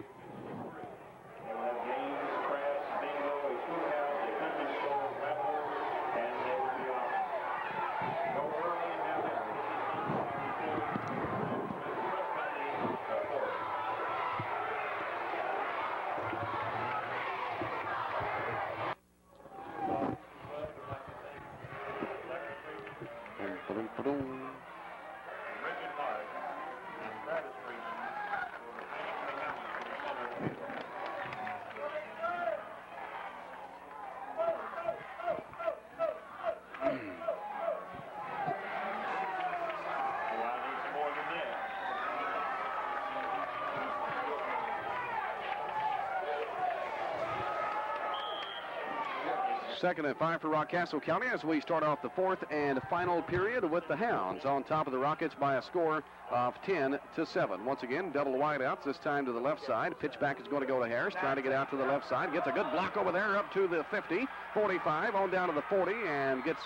Second and 5 for Rockcastle County as we start off the 4th and final period with the Hounds on top of the Rockets by a score of 10-7. Once again, double wideouts, this time to the left side. Pitchback is going to go to Harris, trying to get out to the left side. Gets a good block over there up to the 50, 45, on down to the 40, and gets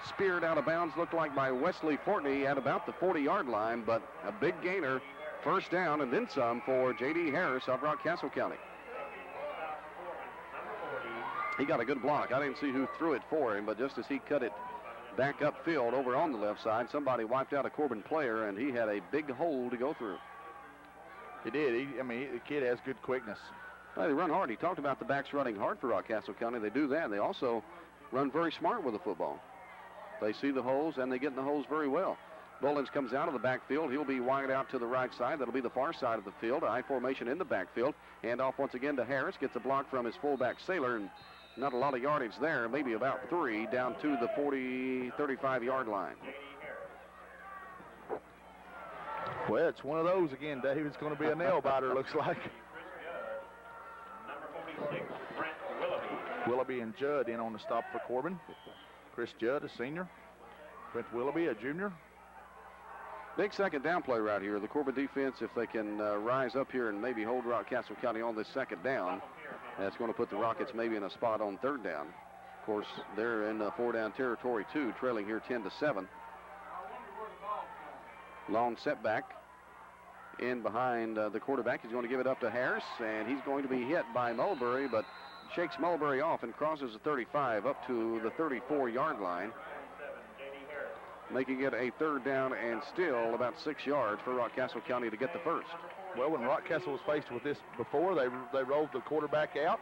speared out of bounds, looked like by Wesley Fortney at about the 40-yard line, but a big gainer, first down and then some for J.D. Harris of Rockcastle County. He got a good block. I didn't see who threw it for him, but just as he cut it back upfield over on the left side, somebody wiped out a Corbin player, and he had a big hole to go through. He did. The kid has good quickness. Well, they run hard. He talked about the backs running hard for Rockcastle County. They do that. They also run very smart with the football. They see the holes, and they get in the holes very well. Bullens comes out of the backfield. He'll be wide out to the right side. That'll be the far side of the field. I formation in the backfield. Hand off once again to Harris. Gets a block from his fullback, Saylor, and Not a lot of yardage there, maybe about 3 down to the 35-yard line. Well, it's one of those again, Dave. It's going to be a nail biter, looks like. Willoughby and Judd in on the stop for Corbin. Chris Judd, a senior. Brent Willoughby, a junior. Big second down play right here. The Corbin defense, if they can rise up here and maybe hold Rockcastle County on this second down, that's going to put the Rockets maybe in a spot on third down. Of course, they're in 4-down territory too, trailing here 10-7. Long setback in behind the quarterback. He's going to give it up to Harris, and he's going to be hit by Mulberry, but shakes Mulberry off and crosses the 35 up to the 34-yard line, making it a third down and still about 6 yards for Rockcastle County to get the first. Well, when Rockcastle was faced with this before, they rolled the quarterback out.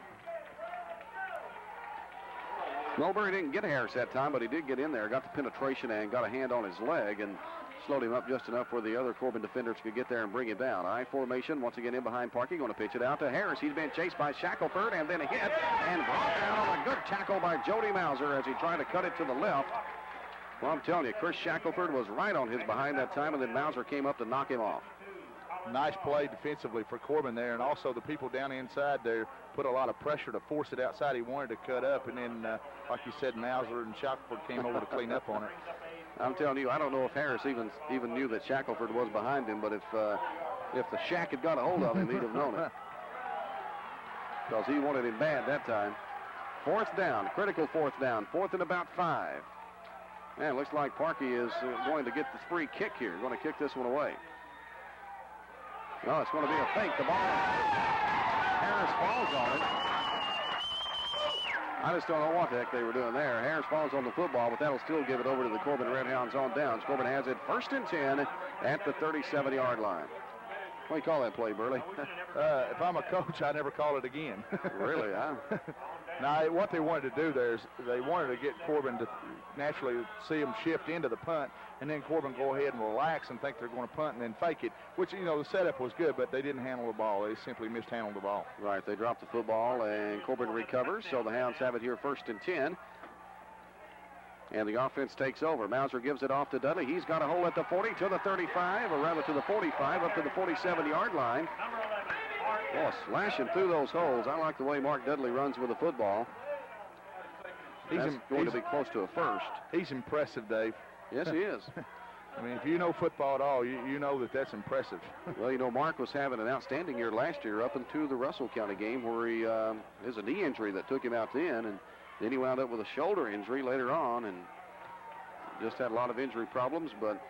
Mulberry didn't get Harris that time, but he did get in there, got the penetration and got a hand on his leg and slowed him up just enough where the other Corbin defenders could get there and bring him down. I formation, once again in behind Parkey, going to pitch it out to Harris. He's been chased by Shackelford and then a hit and brought down on a good tackle by Jody Mauser as he tried to cut it to the left. Well, I'm telling you, Chris Shackelford was right on his behind that time, and then Mauser came up to knock him off. Nice play defensively for Corbin there, and also the people down inside there put a lot of pressure to force it outside. He wanted to cut up, and then, like you said, Mauser and Shackelford came over to clean up on it. I'm telling you, I don't know if Harris even knew that Shackelford was behind him, but if the Shack had got a hold of him, he'd have known it. Because he wanted him bad that time. Fourth down, critical fourth down, 4th and about 5. Man, it looks like Parkey is going to get the free kick here. Going to kick this one away. No, it's going to be a fake. The ball, Harris falls on it. I just don't know what the heck they were doing there. Harris falls on the football, but that'll still give it over to the Corbin Redhounds on downs. Corbin has it 1st and 10 at the 37-yard line. What do you call that play, Burley? If I'm a coach, I never call it again. Really, huh? Now, what they wanted to do there is they wanted to get Corbin to naturally see him shift into the punt, and then Corbin go ahead and relax and think they're going to punt and then fake it, which, you know, the setup was good, but they didn't handle the ball. They simply mishandled the ball. Right, they dropped the football, and Corbin recovers, so the Hounds have it here 1st and 10. And the offense takes over. Mauser gives it off to Dudley. He's got a hole at the 40 to the 35, or rather to the 45, up to the 47-yard line. Oh, slashing through those holes. I like the way Mark Dudley runs with the football. That's going to be close to a first. He's impressive, Dave. Yes, he is. I mean, if you know football at all, you know that that's impressive. Well, you know, Mark was having an outstanding year last year up into the Russell County game where he has a knee injury that took him out then, and then he wound up with a shoulder injury later on and just had a lot of injury problems, but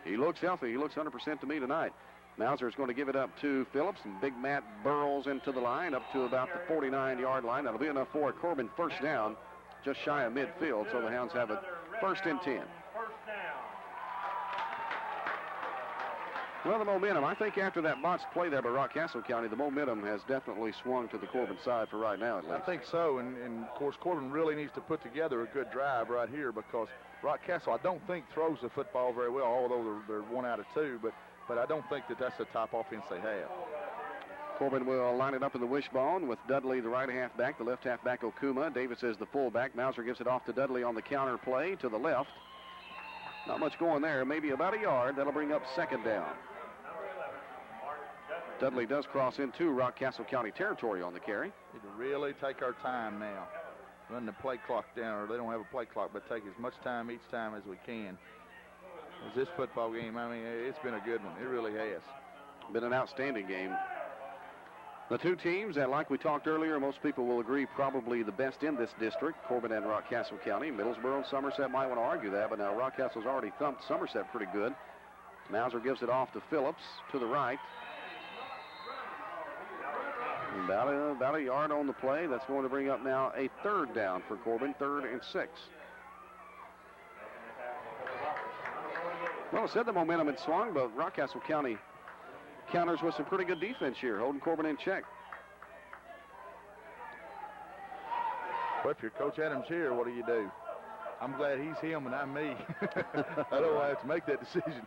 he looks healthy. He looks 100% to me tonight. Mauser is going to give it up to Phillips, and Big Matt burrows into the line up to about the 49-yard line. That'll be enough for a Corbin first down, just shy of midfield, so the Hounds have it 1st and 10. Well, the momentum, I think after that botched play there by Rockcastle County, the momentum has definitely swung to the Corbin side for right now, at least. I think so, and of course, Corbin really needs to put together a good drive right here because Rockcastle, I don't think, throws the football very well, although they're 1 out of 2, but I don't think that that's the top offense they have. Corbin will line it up in the wishbone with Dudley, the right halfback, the left halfback, Okuma. Davis is the fullback. Mauser gives it off to Dudley on the counter play to the left. Not much going there, maybe about a yard. That'll bring up 2nd down. Dudley does cross into Rockcastle County territory on the carry. Need to really take our time now. Run the play clock down, or they don't have a play clock, but take as much time each time as we can. As this football game, I mean, it's been a good one. It really has. Been an outstanding game. The two teams that, like we talked earlier, most people will agree probably the best in this district, Corbin and Rockcastle County. Middlesboro and Somerset might want to argue that, but now Rockcastle's already thumped Somerset pretty good. Mauser gives it off to Phillips to the right. About a yard on the play. That's going to bring up now a 3rd down for Corbin, 3rd and 6. Well, I said the momentum had swung, but Rockcastle County counters with some pretty good defense here, holding Corbin in check. Well, if you're Coach Adams here, what do? I'm glad he's him and I'm me. I don't have to make that decision.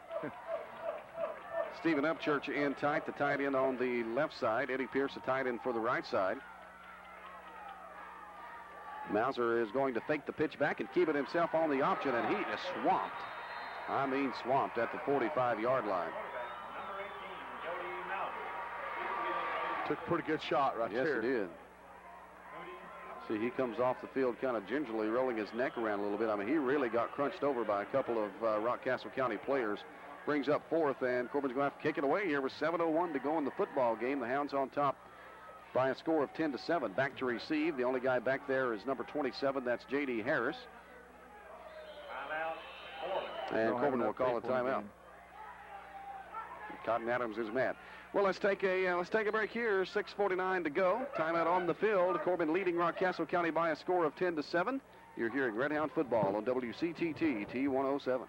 Stephen Upchurch in tight, the tight end on the left side. Eddie Pierce, the tight end for the right side. Mauser is going to fake the pitch back and keep it himself on the option, and he is swamped. I mean swamped at the 45-yard line. Took a pretty good shot right there. Yes, he did. See, he comes off the field kind of gingerly, rolling his neck around a little bit. I mean, he really got crunched over by a couple of Rockcastle County players. Brings up fourth, and Corbin's going to have to kick it away here with 7:01 to go in the football game. The Hounds on top by a score of 10-7. Back to receive. The only guy back there is number 27. That's J.D. Harris. And Corbin will call a timeout. Cotton Adams is mad. Well, let's take a break here. 6:49 to go. Timeout on the field. Corbin leading Rockcastle County by a score of 10-7. You're hearing Red Hound football on WCTT T107.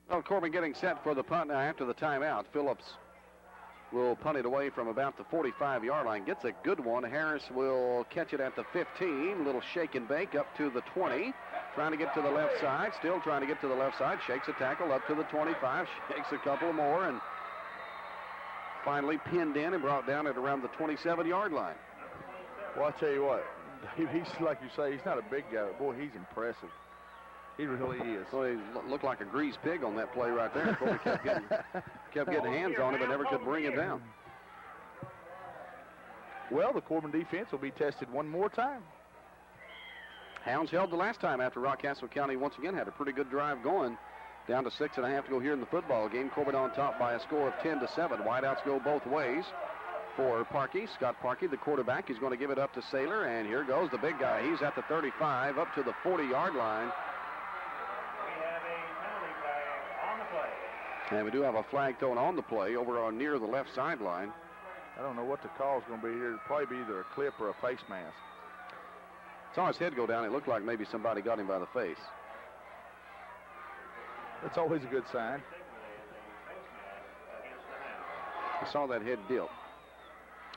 Well, Corbin getting set for the punt now after the timeout. Phillips will punt it away from about the 45-yard line. Gets a good one. Harris will catch it at the 15. Little shake and bake up to the 20. Trying to get to the left side. Still trying to get to the left side. Shakes a tackle up to the 25. Shakes a couple more and finally pinned in and brought down at around the 27-yard line. Well, I tell you what, he's like you say, he's not a big guy, but boy, he's impressive. He really is. So he looked like a greased pig on that play right there. Corbin kept getting hands on him, but never could bring him down. Well, the Corbin defense will be tested one more time. Hounds held the last time after Rockcastle County once again had a pretty good drive going. Down to 6.5 to go here in the football game. Corbin on top by a score of 10-7. Wideouts go both ways for Parkey. Scott Parkey, the quarterback, he's going to give it up to Saylor, and here goes the big guy. He's at the 35, up to the 40-yard line. And we do have a flag thrown on the play over on near the left sideline. I don't know what the call is going to be here. It'll probably be either a clip or a face mask. Saw his head go down. It looked like maybe somebody got him by the face. That's always a good sign. I saw that head dip.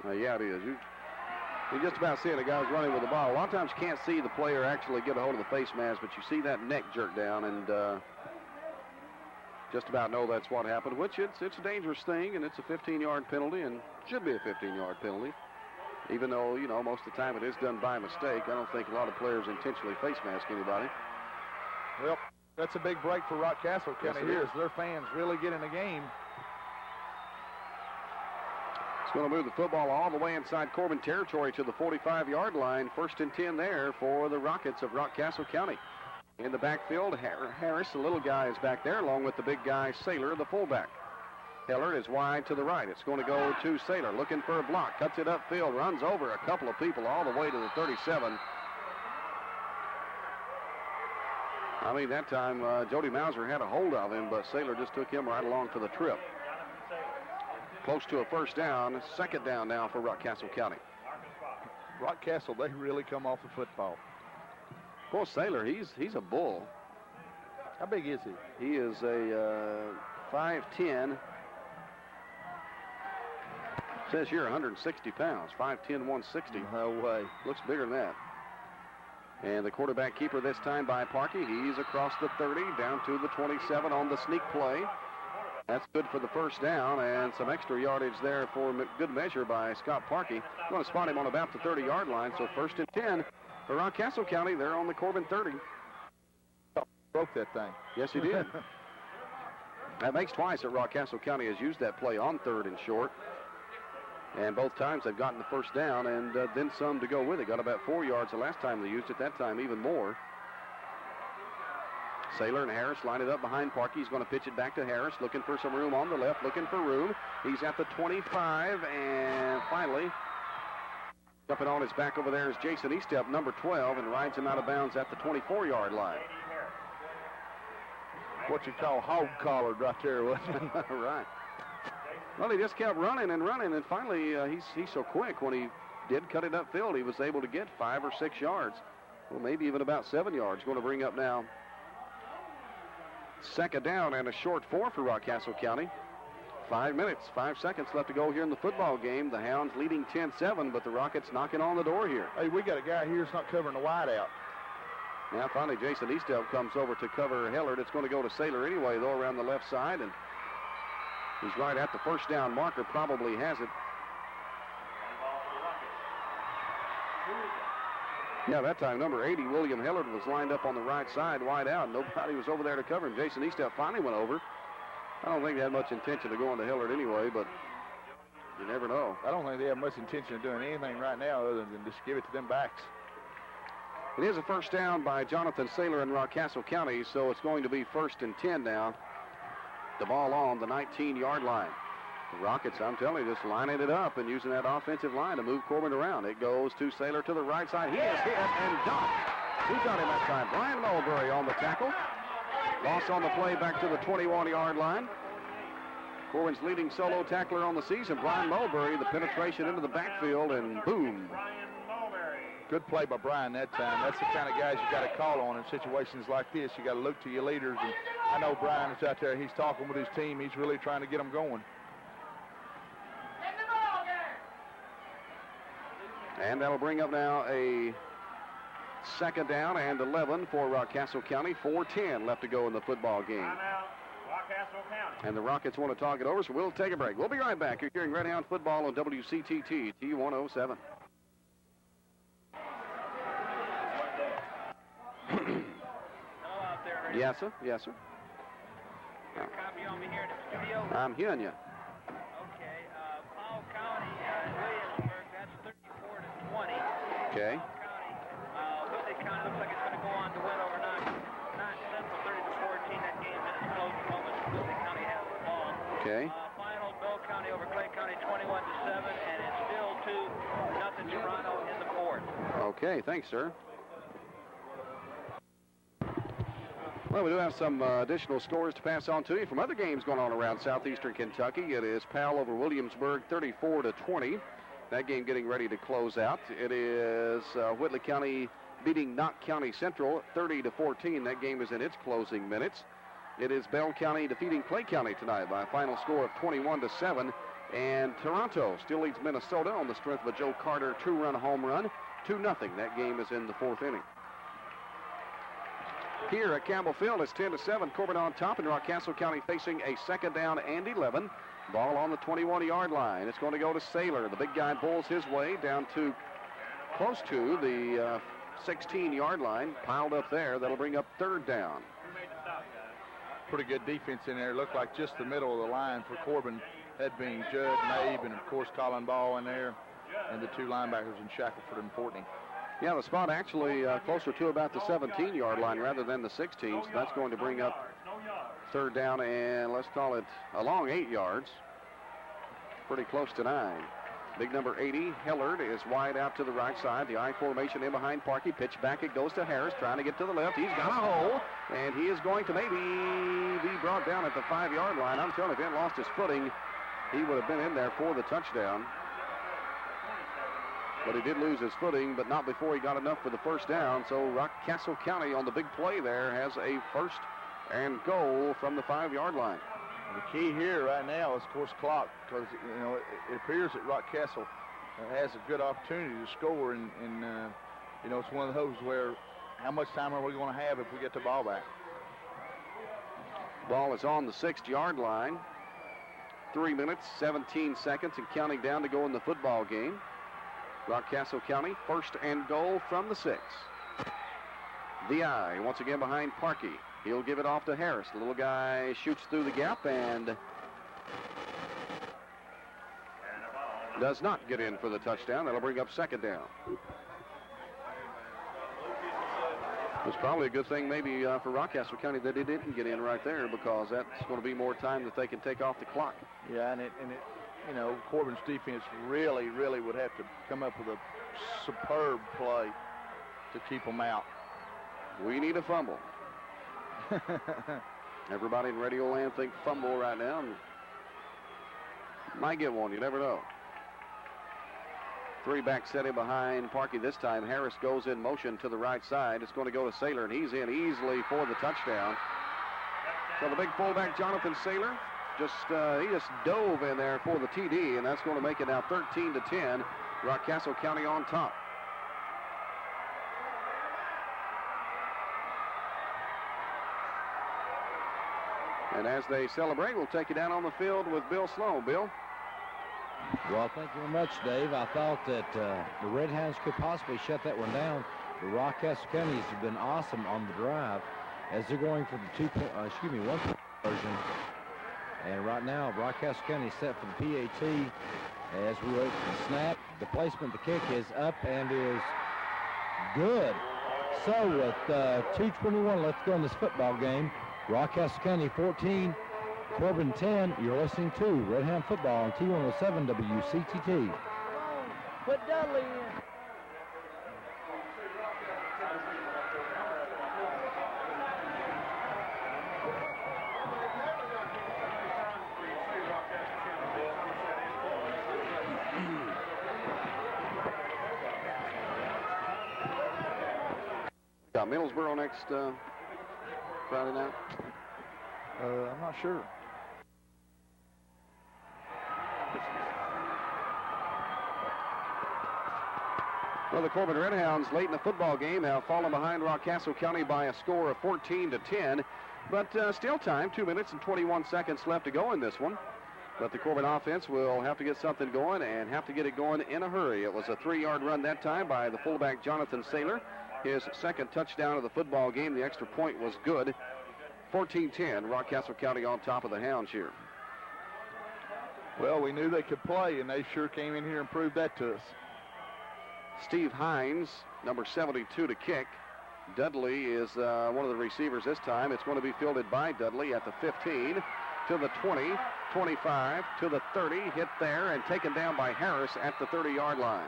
Yeah, it is. You just about see it. A guy's running with the ball. A lot of times you can't see the player actually get a hold of the face mask, but you see that neck jerk down, and just about know that's what happened, which it's a dangerous thing, and it's a 15-yard penalty, and should be a 15-yard penalty. Even though, you know, most of the time it is done by mistake. I don't think a lot of players intentionally face mask anybody. Well, that's a big break for Rockcastle County here as their fans really get in the game. It's going to move the football all the way inside Corbin territory to the 45-yard line. 1st and 10 there for the Rockets of Rockcastle County. In the backfield, Harris, the little guy, is back there, along with the big guy, Saylor, the fullback. Heller is wide to the right. It's going to go to Saylor, looking for a block. Cuts it upfield, runs over a couple of people all the way to the 37. I mean, that time, Jody Mauser had a hold of him, but Saylor just took him right along for the trip. Close to a first down. 2nd down now for Rockcastle County. Rockcastle, they really come off the football. Boy, Saylor, he's a bull. How big is he? He is a 5'10". Says here 160 pounds. 5'10", 160. No way. Looks bigger than that. And the quarterback keeper this time by Parkey. He's across the 30, down to the 27 on the sneak play. That's good for the first down, and some extra yardage there for good measure by Scott Parkey. Going to spot him on about the 30-yard line, so 1st and 10 for Rockcastle County. They're on the Corbin 30. Broke that thing. Yes, he did. That makes twice that Rockcastle County has used that play on 3rd and short. And both times they've gotten the first down and then some to go with it. Got about 4 yards the last time they used it. That time even more. Saylor and Harris line it up behind Parkey. He's going to pitch it back to Harris, looking for some room on the left, looking for room. He's at the 25, and finally, jumping on his back over there is Jason Eastep, number 12, and rides him out of bounds at the 24-yard line. what you call hog collared right there, wasn't he? Right. Well, he just kept running and running, and finally he's so quick. When he did cut it upfield, he was able to get 5 or 6 yards. Well, maybe even about 7 yards. Going to bring up now second down and a short 4 for Rockcastle County. 5 minutes, 5 seconds left to go here in the football game. The Hounds leading 10-7, but the Rockets knocking on the door here. Hey, we got a guy here that's not covering the wide out. Now finally Jason Eastelp comes over to cover Hellard. It's going to go to Saylor anyway, though, around the left side, and he's right at the first down marker, probably has it. Yeah, that time number 80, William Hellard, was lined up on the right side, wide out. Nobody was over there to cover him. Jason Eastelp finally went over. I don't think they had much intention of going to Hellard anyway, but you never know. I don't think they have much intention of doing anything right now other than just give it to them backs. It is a first down by Jonathan Saylor in Rockcastle County, so it's going to be 1st and 10 now. The ball on the 19-yard line. The Rockets, I'm telling you, just lining it up and using that offensive line to move Corbin around. It goes to Saylor to the right side. He is hit and dumped. Who got him that time? Brian Mulberry on the tackle. Loss on the play back to the 21-yard line. Corbin's leading solo tackler on the season, Brian Mulberry, the penetration into the backfield, and boom. Good play by Brian that time. That's the kind of guys you got to call on in situations like this. You got to look to your leaders. And I know Brian is out there. He's talking with his team. He's really trying to get them going. And that'll bring up now a second down and 11 for Rockcastle County. 4:10 left to go in the football game. And the Rockets want to talk it over, so we'll take a break. We'll be right back. You're hearing Red Hound football on WCTT T107. Yes, sir. Yes, sir. Copy on me here in the studio. I'm hearing you. Okay, Powell County in Williamsburg, that's 34-20. Okay. Powell County, Whitley County looks like it's going to go on to win over Knox Central 30-14. That game is close to moments. Whitley County has the ball. Okay. Final, Bill County over Clay County 21-7, and it's still 2-0 Toronto in the fourth. Okay, thanks, sir. Well, we do have some additional scores to pass on to you from other games going on around southeastern Kentucky. It is Powell over Williamsburg, 34-20. That game getting ready to close out. It is Whitley County beating Knox County Central, 30-14. That game is in its closing minutes. It is Bell County defeating Clay County tonight by a final score of 21-7. And Toronto still leads Minnesota on the strength of a Joe Carter 2-run home run, 2-0. That game is in the fourth inning. Here at Campbell Field, it's 10-7. Corbin on top, and Rockcastle County facing a second down and 11. Ball on the 21-yard line. It's going to go to Saylor. The big guy pulls his way down to close to the 16-yard line. Piled up there. That'll bring up third down. Pretty good defense in there. Looked like just the middle of the line for Corbin. That being Judd, Mabe, and of course Colin Ball in there, and the two linebackers in Shackelford and Portney. Yeah, the spot actually closer to about the 17-yard line rather than the 16, so that's going to bring up third down and let's call it along 8 yards. Pretty close to 9. Big number 80, Hellard, is wide out to the right side. The I formation in behind Parkey. Pitch back, it goes to Harris, trying to get to the left. He's got a hole, and he is going to maybe be brought down at the 5-yard line. I'm telling you, if he hadn't lost his footing, he would have been in there for the touchdown. But he did lose his footing, but not before he got enough for the first down. So Rockcastle County on the big play there has a first and goal from the 5-yard line. The key here right now is, of course, clock, because, you know, it appears that Rockcastle has a good opportunity to score, and you know, it's one of those where how much time are we going to have if we get the ball back? Ball is on the 6-yard line. 3 minutes, 17 seconds, and counting down to go in the football game. Rockcastle County, first and goal from the 6. The I, once again behind Parkey. He'll give it off to Harris. The little guy shoots through the gap and does not get in for the touchdown. That'll bring up second down. It's probably a good thing maybe for Rockcastle County that it didn't get in right there, because that's going to be more time that they can take off the clock. Yeah, and it you know, Corbin's defense really would have to come up with a superb play to keep them out. We need a fumble. Everybody in Radio Land think fumble right now. Might get one. You never know. 3-back set in behind Parkey this time. Harris goes in motion to the right side. It's going to go to Saylor, and he's in easily for the touchdown. So the big fullback, Jonathan Saylor, he just dove in there for the TD, and that's going to make it now 13-10. Rockcastle County on top. And as they celebrate, we'll take you down on the field with Bill Sloan. Bill? Well, thank you very much, Dave. I thought that the Red Hounds could possibly shut that one down. The Rockcastle Counties have been awesome on the drive as they're going for the 1-point version. And right now, Rockcastle County is set for the PAT as we wait for the snap. The placement, the kick is up and is good. So with 2:21 left to go in this football game, Rockcastle County 14, Corbin 10. You're listening to Red Hound Football on T107 WCTT. Put Dudley in. Got Middlesboro next Friday night. I'm not sure. Well, the Corbin Red Hounds late in the football game have fallen behind Rockcastle County by a score of 14-10. But still time, 2 minutes and 21 seconds left to go in this one. But the Corbin offense will have to get something going and have to get it going in a hurry. It was a 3-yard run that time by the fullback Jonathan Saylor. His second touchdown of the football game. The extra point was good. 14-10, Rockcastle County on top of the Hounds here. Well, we knew they could play, and they sure came in here and proved that to us. Steve Hines, number 72 to kick. Dudley is one of the receivers this time. It's going to be fielded by Dudley at the 15, to the 20, 25, to the 30, hit there, and taken down by Harris at the 30-yard line.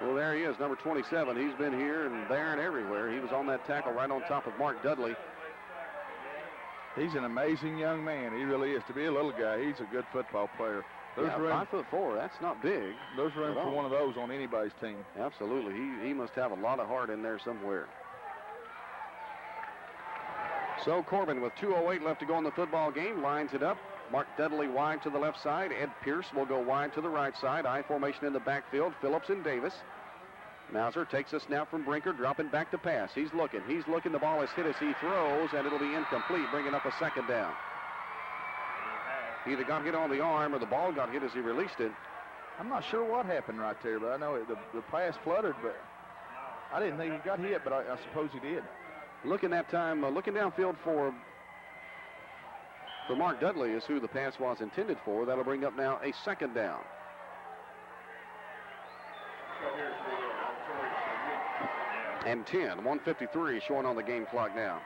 Well, there he is, number 27. He's been here and there and everywhere. He was on that tackle right on top of Mark Dudley. He's an amazing young man. He really is. To be a little guy, he's a good football player. There's room, 5'4". That's not big. There's room for one of those on anybody's team. Absolutely. He must have a lot of heart in there somewhere. So Corbin, with 2:08 left to go in the football game, lines it up. Mark Dudley wide to the left side. Ed Pierce will go wide to the right side. I formation in the backfield. Phillips and Davis. Mauser takes a snap from Brinker, dropping back to pass. He's looking. The ball is hit as he throws, and it'll be incomplete, bringing up a second down. He either got hit on the arm or the ball got hit as he released it. I'm not sure what happened right there, but I know the pass fluttered, but I didn't think he got hit, but I suppose he did. Looking that time, looking downfield for Mark Dudley is who the pass was intended for. That'll bring up now a second down. And 10, 1:53 showing on the game clock now.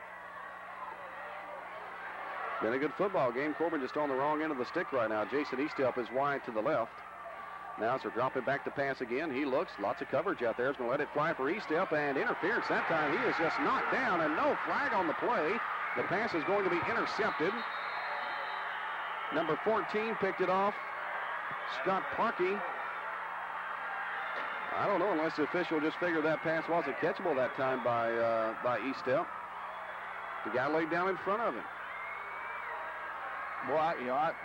Been a good football game. Corbin just on the wrong end of the stick right now. Jason Eastelp is wide to the left. Mauser dropping back to pass again. He looks, lots of coverage out there. He's going to let it fly for Eastelp, and interference that time. He is just knocked down, and no flag on the play. The pass is going to be intercepted. Number 14 picked it off. Scott Parkey. I don't know unless the official just figured that pass wasn't catchable that time by Eastelp. The guy laid down in front of him. Well, of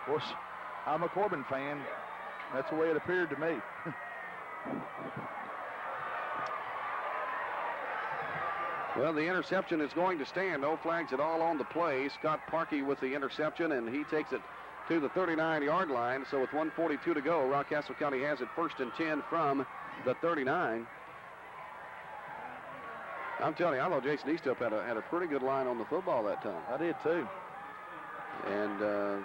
course, I'm a Corbin fan. That's the way it appeared to me. Well, the interception is going to stand. No flags at all on the play. Scott Parkey with the interception, and he takes it to the 39-yard line. So with 1:42 to go, Rockcastle County has it 1st and 10 from the 39. I'm telling you, I thought Jason Eastelp had a pretty good line on the football that time. I did too. And a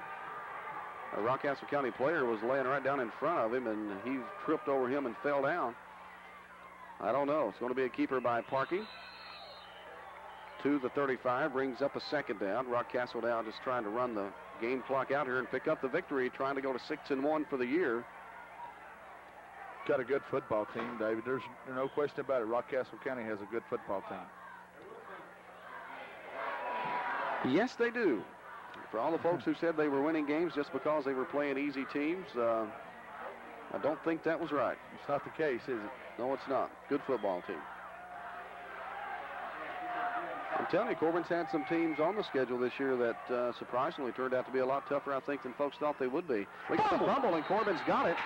Rockcastle County player was laying right down in front of him, and he tripped over him and fell down. I don't know. It's going to be a keeper by Parkey. To the 35, brings up a second down. Rockcastle now just trying to run the game clock out here and pick up the victory, trying to go to 6-1 for the year. Got a good football team, David. There's no question about it. Rockcastle County has a good football team. Yes, they do. For all the folks who said they were winning games just because they were playing easy teams, I don't think that was right. It's not the case, is it? No, it's not. Good football team. I'm telling you, Corbin's had some teams on the schedule this year that surprisingly turned out to be a lot tougher, I think, than folks thought they would be. We got a fumble, and Corbin's got it.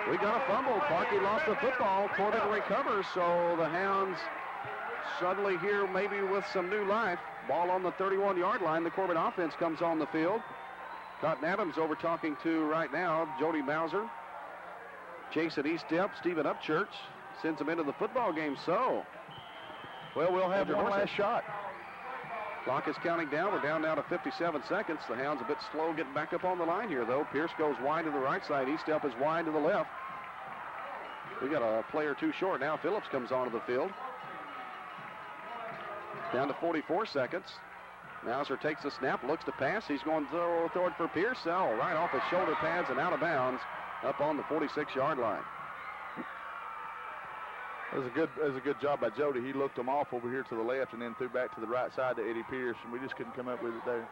We got a fumble. Parkey lost the football. Corbin recovers, so the Hounds suddenly here maybe with some new life. Ball on the 31-yard line. The Corbin offense comes on the field. Cotton Adams over talking to right now Jody Mauser. Jason Eastep, Stephen Upchurch sends them into the football game. So, well, we'll have one last shot. Clock is counting down. We're down now to 57 seconds. The Hounds a bit slow getting back up on the line here, though. Pierce goes wide to the right side. Eastep is wide to the left. We got a player too short now. Phillips comes onto the field. Down to 44 seconds. Mauser takes the snap, looks to pass. He's going to throw it for Pierce. Oh, right off his shoulder pads and out of bounds up on the 46-yard line. It was a good job by Jody. He looked them off over here to the left and then threw back to the right side to Eddie Pierce, and we just couldn't come up with it there.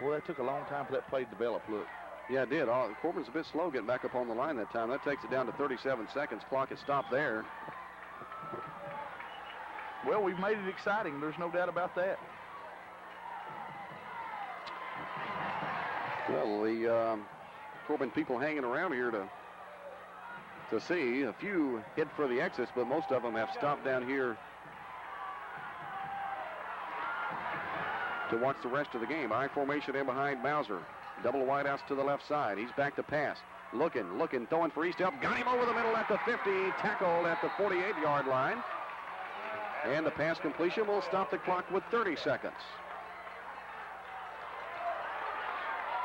Boy, that took a long time for that play to develop, look. Yeah, it did. Corbin's a bit slow getting back up on the line that time. That takes it down to 37 seconds. Clock is stopped there. Well, we've made it exciting. There's no doubt about that. Well, the Corbin people hanging around here to see. A few hit for the exits, but most of them have stopped down here to watch the rest of the game. I formation in behind Mauser. Double wideouts to the left side. He's back to pass. Looking, throwing for Eastep. Got him over the middle at the 50. Tackled at the 48-yard line. And the pass completion will stop the clock with 30 seconds.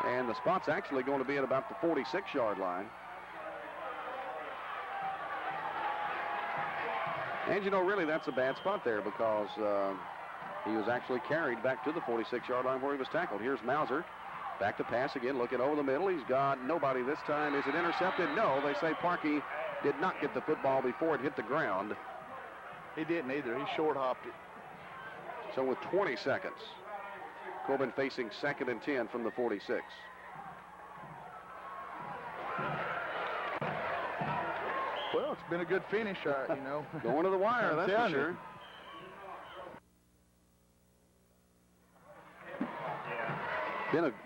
And the spot's actually going to be at about the 46-yard line. And, you know, really that's a bad spot there because he was actually carried back to the 46-yard line where he was tackled. Here's Mauser. Back to pass again, looking over the middle. He's got nobody this time. Is it intercepted? No, they say Parkey did not get the football before it hit the ground. He didn't either. He short-hopped it. So with 20 seconds, Corbin facing 2nd and 10 from the 46. Well, it's been a good finish, you know. Going to the wire, that's for sure.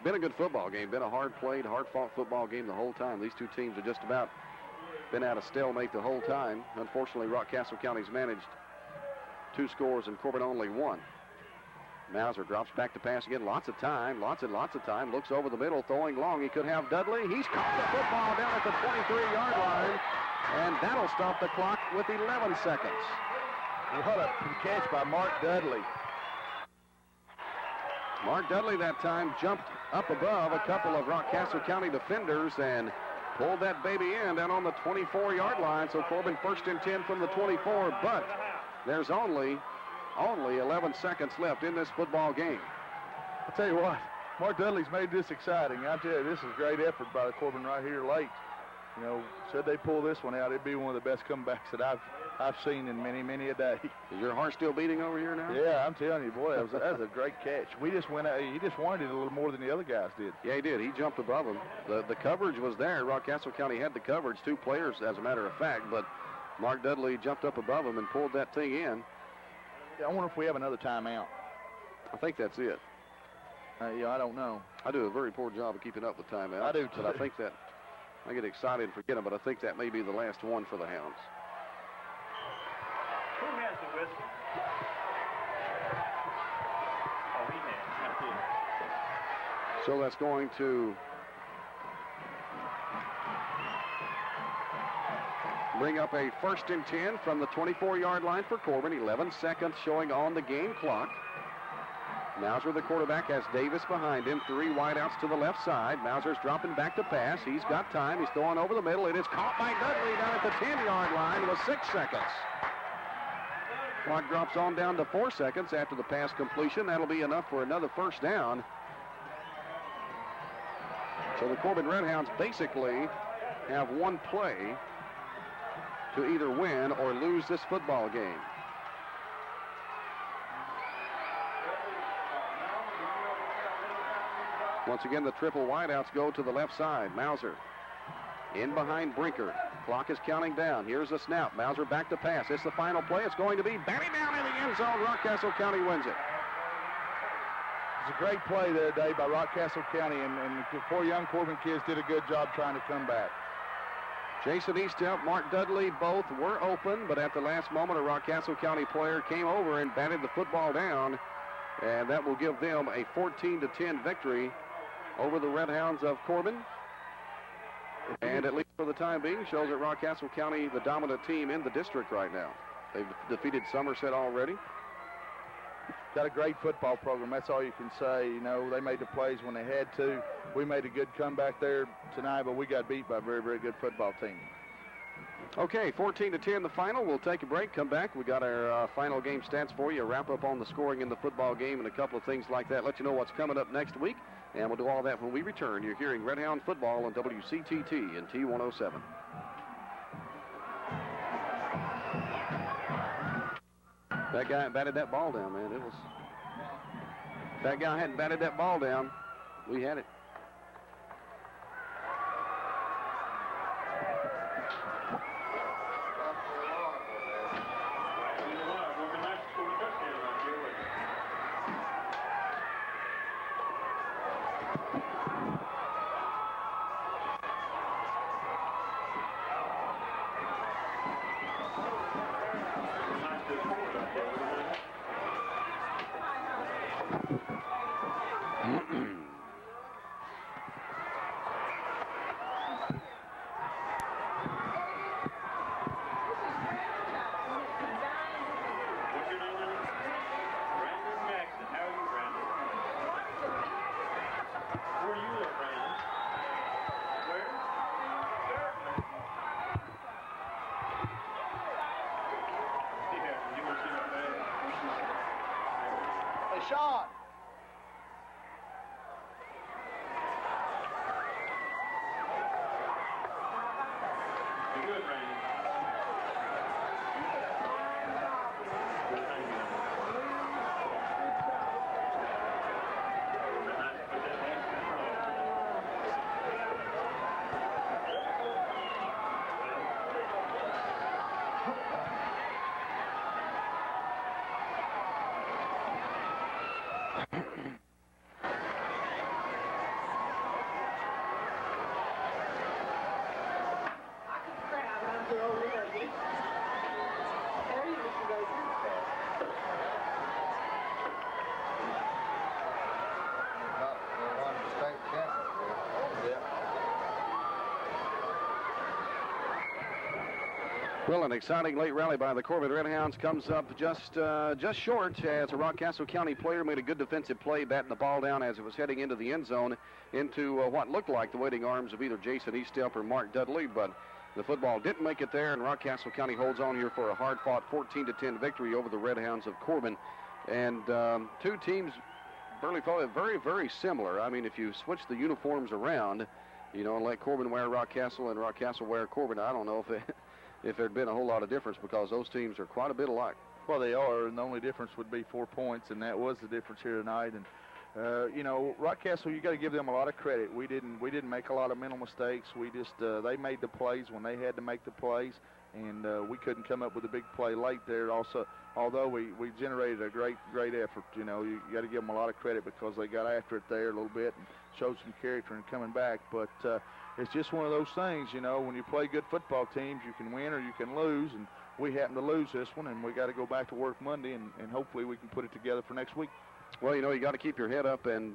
Been a good football game. Been a hard-played, hard-fought football game the whole time. These two teams have just about been at a stalemate the whole time. Unfortunately, Rockcastle County's managed 2 scores and Corbin only 1. Mauser drops back to pass again. Lots of time. Looks over the middle, throwing long. He could have Dudley. He's caught the football down at the 23-yard line, and that'll stop the clock with 11 seconds. What a catch by Mark Dudley. Mark Dudley that time jumped up above a couple of Rockcastle County defenders and pulled that baby in down on the 24-yard line. So Corbin 1st and 10 from the 24, but there's only 11 seconds left in this football game. I'll tell you what, Mark Dudley's made this exciting. I'll tell you, this is a great effort by the Corbin right here late. You know, said they pull this one out, it'd be one of the best comebacks that I've seen in many a day. Is your heart still beating over here now? Yeah, I'm telling you, boy, that was a great catch. We just went out, he just wanted it a little more than the other guys did. Yeah, he did. He jumped above him. The coverage was there. Rockcastle County had the coverage, 2 players, as a matter of fact, but Mark Dudley jumped up above him and pulled that thing in. I wonder if we have another timeout. I think that's it. Yeah, I don't know. I do a very poor job of keeping up with timeouts. I do, too. But I think that I get excited and forget them, but I think that may be the last one for the Hounds. Who has the whistle? Oh, he has. So that's going to bring up a 1st and 10 from the 24-yard line for Corbin. 11 seconds showing on the game clock. Mauser, the quarterback, has Davis behind him. 3 wideouts to the left side. Mauser's dropping back to pass. He's got time. He's throwing over the middle. It is caught by Dudley down at the 10-yard line with 6 seconds. Clock drops on down to 4 seconds after the pass completion. That'll be enough for another 1st down. So the Corbin Redhounds basically have one play to either win or lose this football game. Once again, the triple wideouts go to the left side. Mauser in behind Brinker. Clock is counting down. Here's the snap. Mauser back to pass. It's the final play. It's going to be batted down in the end zone. Rockcastle County wins it. It's a great play there today by Rockcastle County, and the 4 young Corbin kids did a good job trying to come back. Jason Eastelp, Mark Dudley, both were open, but at the last moment, a Rockcastle County player came over and batted the football down, and that will give them a 14-10 victory over the Red Hounds of Corbin. And at least for the time being, shows that Rockcastle County, the dominant team in the district right now. They've defeated Somerset already. Got a great football program. That's all you can say. You know, they made the plays when they had to. We made a good comeback there tonight, but we got beat by a very, very good football team. Okay, 14-10 the final. We'll take a break, come back. We got our final game stats for you, a wrap up on the scoring in the football game and a couple of things like that. Let you know what's coming up next week, and we'll do all that when we return. You're hearing Red Hound football on WCTT and T107. That guy batted that ball down, man. It was. If that guy hadn't batted that ball down, we had it. Shot. You're good, Randy. Well, an exciting late rally by the Corbin Red Hounds comes up just short as a Rockcastle County player made a good defensive play, batting the ball down as it was heading into the end zone into what looked like the waiting arms of either Jason Eastelp or Mark Dudley, but the football didn't make it there, and Rockcastle County holds on here for a hard-fought 14-10 victory over the Red Hounds of Corbin. And two teams very, very similar. I mean, if you switch the uniforms around, you know, and let Corbin wear Rockcastle and Rockcastle wear Corbin, I don't know if there'd been a whole lot of difference, because those teams are quite a bit alike. Well, they are, and the only difference would be 4 points, and that was the difference here tonight. And you know, Rockcastle, you got to give them a lot of credit. We didn't make a lot of mental mistakes. We just they made the plays when they had to make the plays, and we couldn't come up with a big play late there. Also, although we generated a great effort, you know, you got to give them a lot of credit because they got after it there a little bit and showed some character in coming back. But it's just one of those things, you know, when you play good football teams, you can win or you can lose, and we happen to lose this one, and we got to go back to work Monday, and hopefully we can put it together for next week. Well, you know, you got to keep your head up and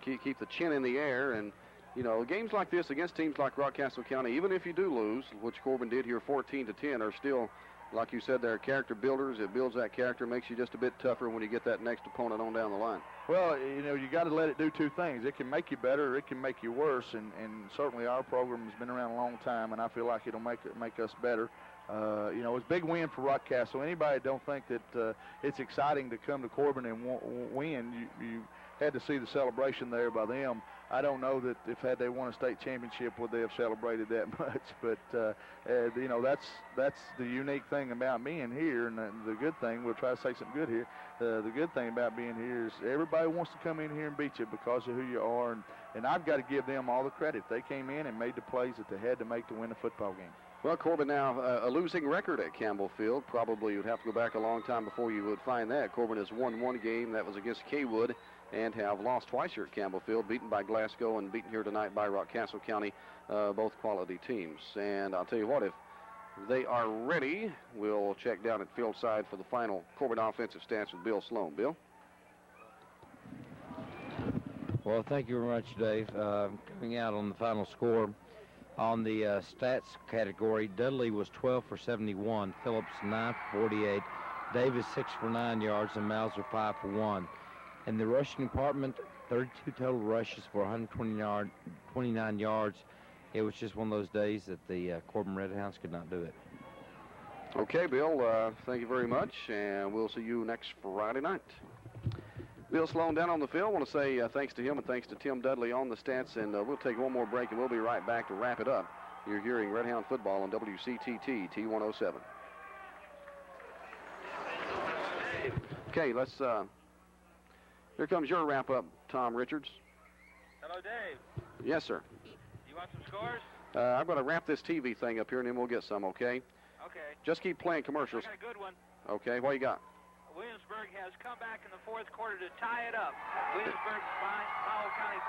keep the chin in the air, and you know, games like this against teams like Rockcastle County, even if you do lose, which Corbin did here 14-10, are still, like you said, they're character builders. It builds that character, makes you just a bit tougher when you get that next opponent on down the line. Well, you know, you got to let it do two things. It can make you better, or it can make you worse, and certainly our program has been around a long time, and I feel like it'll make us better. You know, it's a big win for Rockcastle. Anybody don't think that it's exciting to come to Corbin and win, you had to see the celebration there by them. I don't know that if had they won a state championship would they have celebrated that much. But you know, that's the unique thing about being here, and the good thing, we'll try to say something good here. The good thing about being here is everybody wants to come in here and beat you because of who you are, and I've got to give them all the credit. They came in and made the plays that they had to make to win a football game. Well, Corbin now a losing record at Campbell Field. Probably you'd have to go back a long time before you would find that. Corbin has won one game. That was against Kaywood, and have lost twice here at Campbell Field, beaten by Glasgow and beaten here tonight by Rockcastle County, both quality teams. And I'll tell you what, if they are ready, we'll check down at field side for the final Corbin offensive stats with Bill Sloan. Bill? Well, thank you very much, Dave. Coming out on the final score, on the stats category, Dudley was 12 for 71, Phillips 9 for 48, Davis 6 for 9 yards, and Mauser 5 for 1. In the rushing department, 32 total rushes for 129 yards. It was just one of those days that the Corbin Red Hounds could not do it. Okay, Bill, thank you very much, and we'll see you next Friday night. Bill Sloan down on the field. I want to say thanks to him and thanks to Tim Dudley on the stats, and we'll take one more break, and we'll be right back to wrap it up. You're hearing Red Hound football on WCTT T107. Okay, let's, here comes your wrap-up, Tom Richards. Hello, Dave. Yes, sir. You want some scores? I'm going to wrap this TV thing up here, and then we'll get some, okay? Okay. Just keep playing commercials. I got a good one. Okay, what you got? Williamsburg has come back in the fourth quarter to tie it up. Williamsburg behind Powell County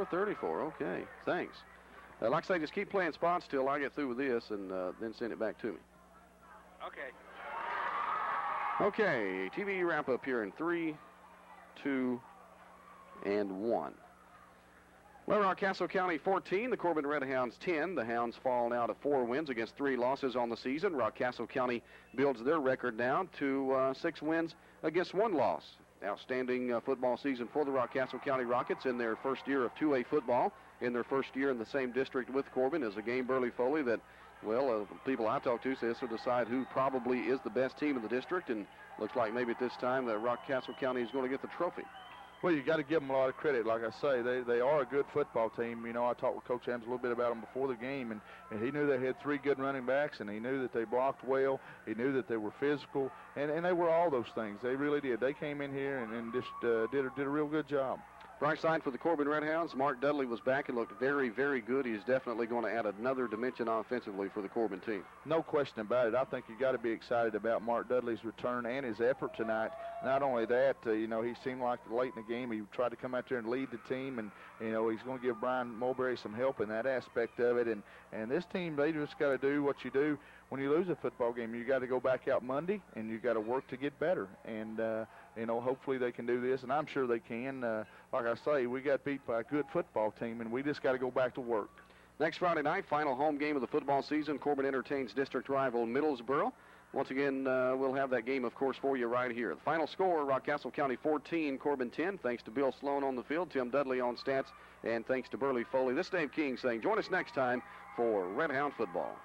34-34. 34-34, okay, thanks. Like I say, just keep playing spots till I get through with this, and then send it back to me. Okay. Okay, TV wrap up here in 3, 2, and 1. Well, Rockcastle County 14, the Corbin Red Hounds 10. The Hounds fall now to 4 wins against 3 losses on the season. Rockcastle County builds their record down to 6 wins against 1 loss. Outstanding football season for the Rockcastle County Rockets in their first year of 2A football, in their first year in the same district with Corbin, as a game Burley Foley that, well, people I talk to say this will decide who probably is the best team in the district, and looks like maybe at this time that Rockcastle County is going to get the trophy. Well, you got to give them a lot of credit. Like I say, they are a good football team. You know, I talked with Coach Adams a little bit about them before the game, and he knew they had 3 good running backs, and he knew that they blocked well. He knew that they were physical, and they were all those things. They really did. They came in here and just did a real good job. Bright side for the Corbin Red Hounds, Mark Dudley was back and looked very, very good. He's definitely going to add another dimension offensively for the Corbin team. No question about it. I think you got to be excited about Mark Dudley's return and his effort tonight. Not only that, you know, he seemed like late in the game he tried to come out there and lead the team, and, you know, he's going to give Brian Mulberry some help in that aspect of it. And this team, they just got to do what you do when you lose a football game. You got to go back out Monday, and you got to work to get better. And, you know, hopefully they can do this, and I'm sure they can. Like I say, we got beat by a good football team, and we just got to go back to work. Next Friday night, final home game of the football season, Corbin entertains district rival Middlesboro. Once again, we'll have that game, of course, for you right here. The final score, Rockcastle County 14, Corbin 10. Thanks to Bill Sloan on the field, Tim Dudley on stats, and thanks to Burley Foley. This is Dave King saying join us next time for Red Hound football.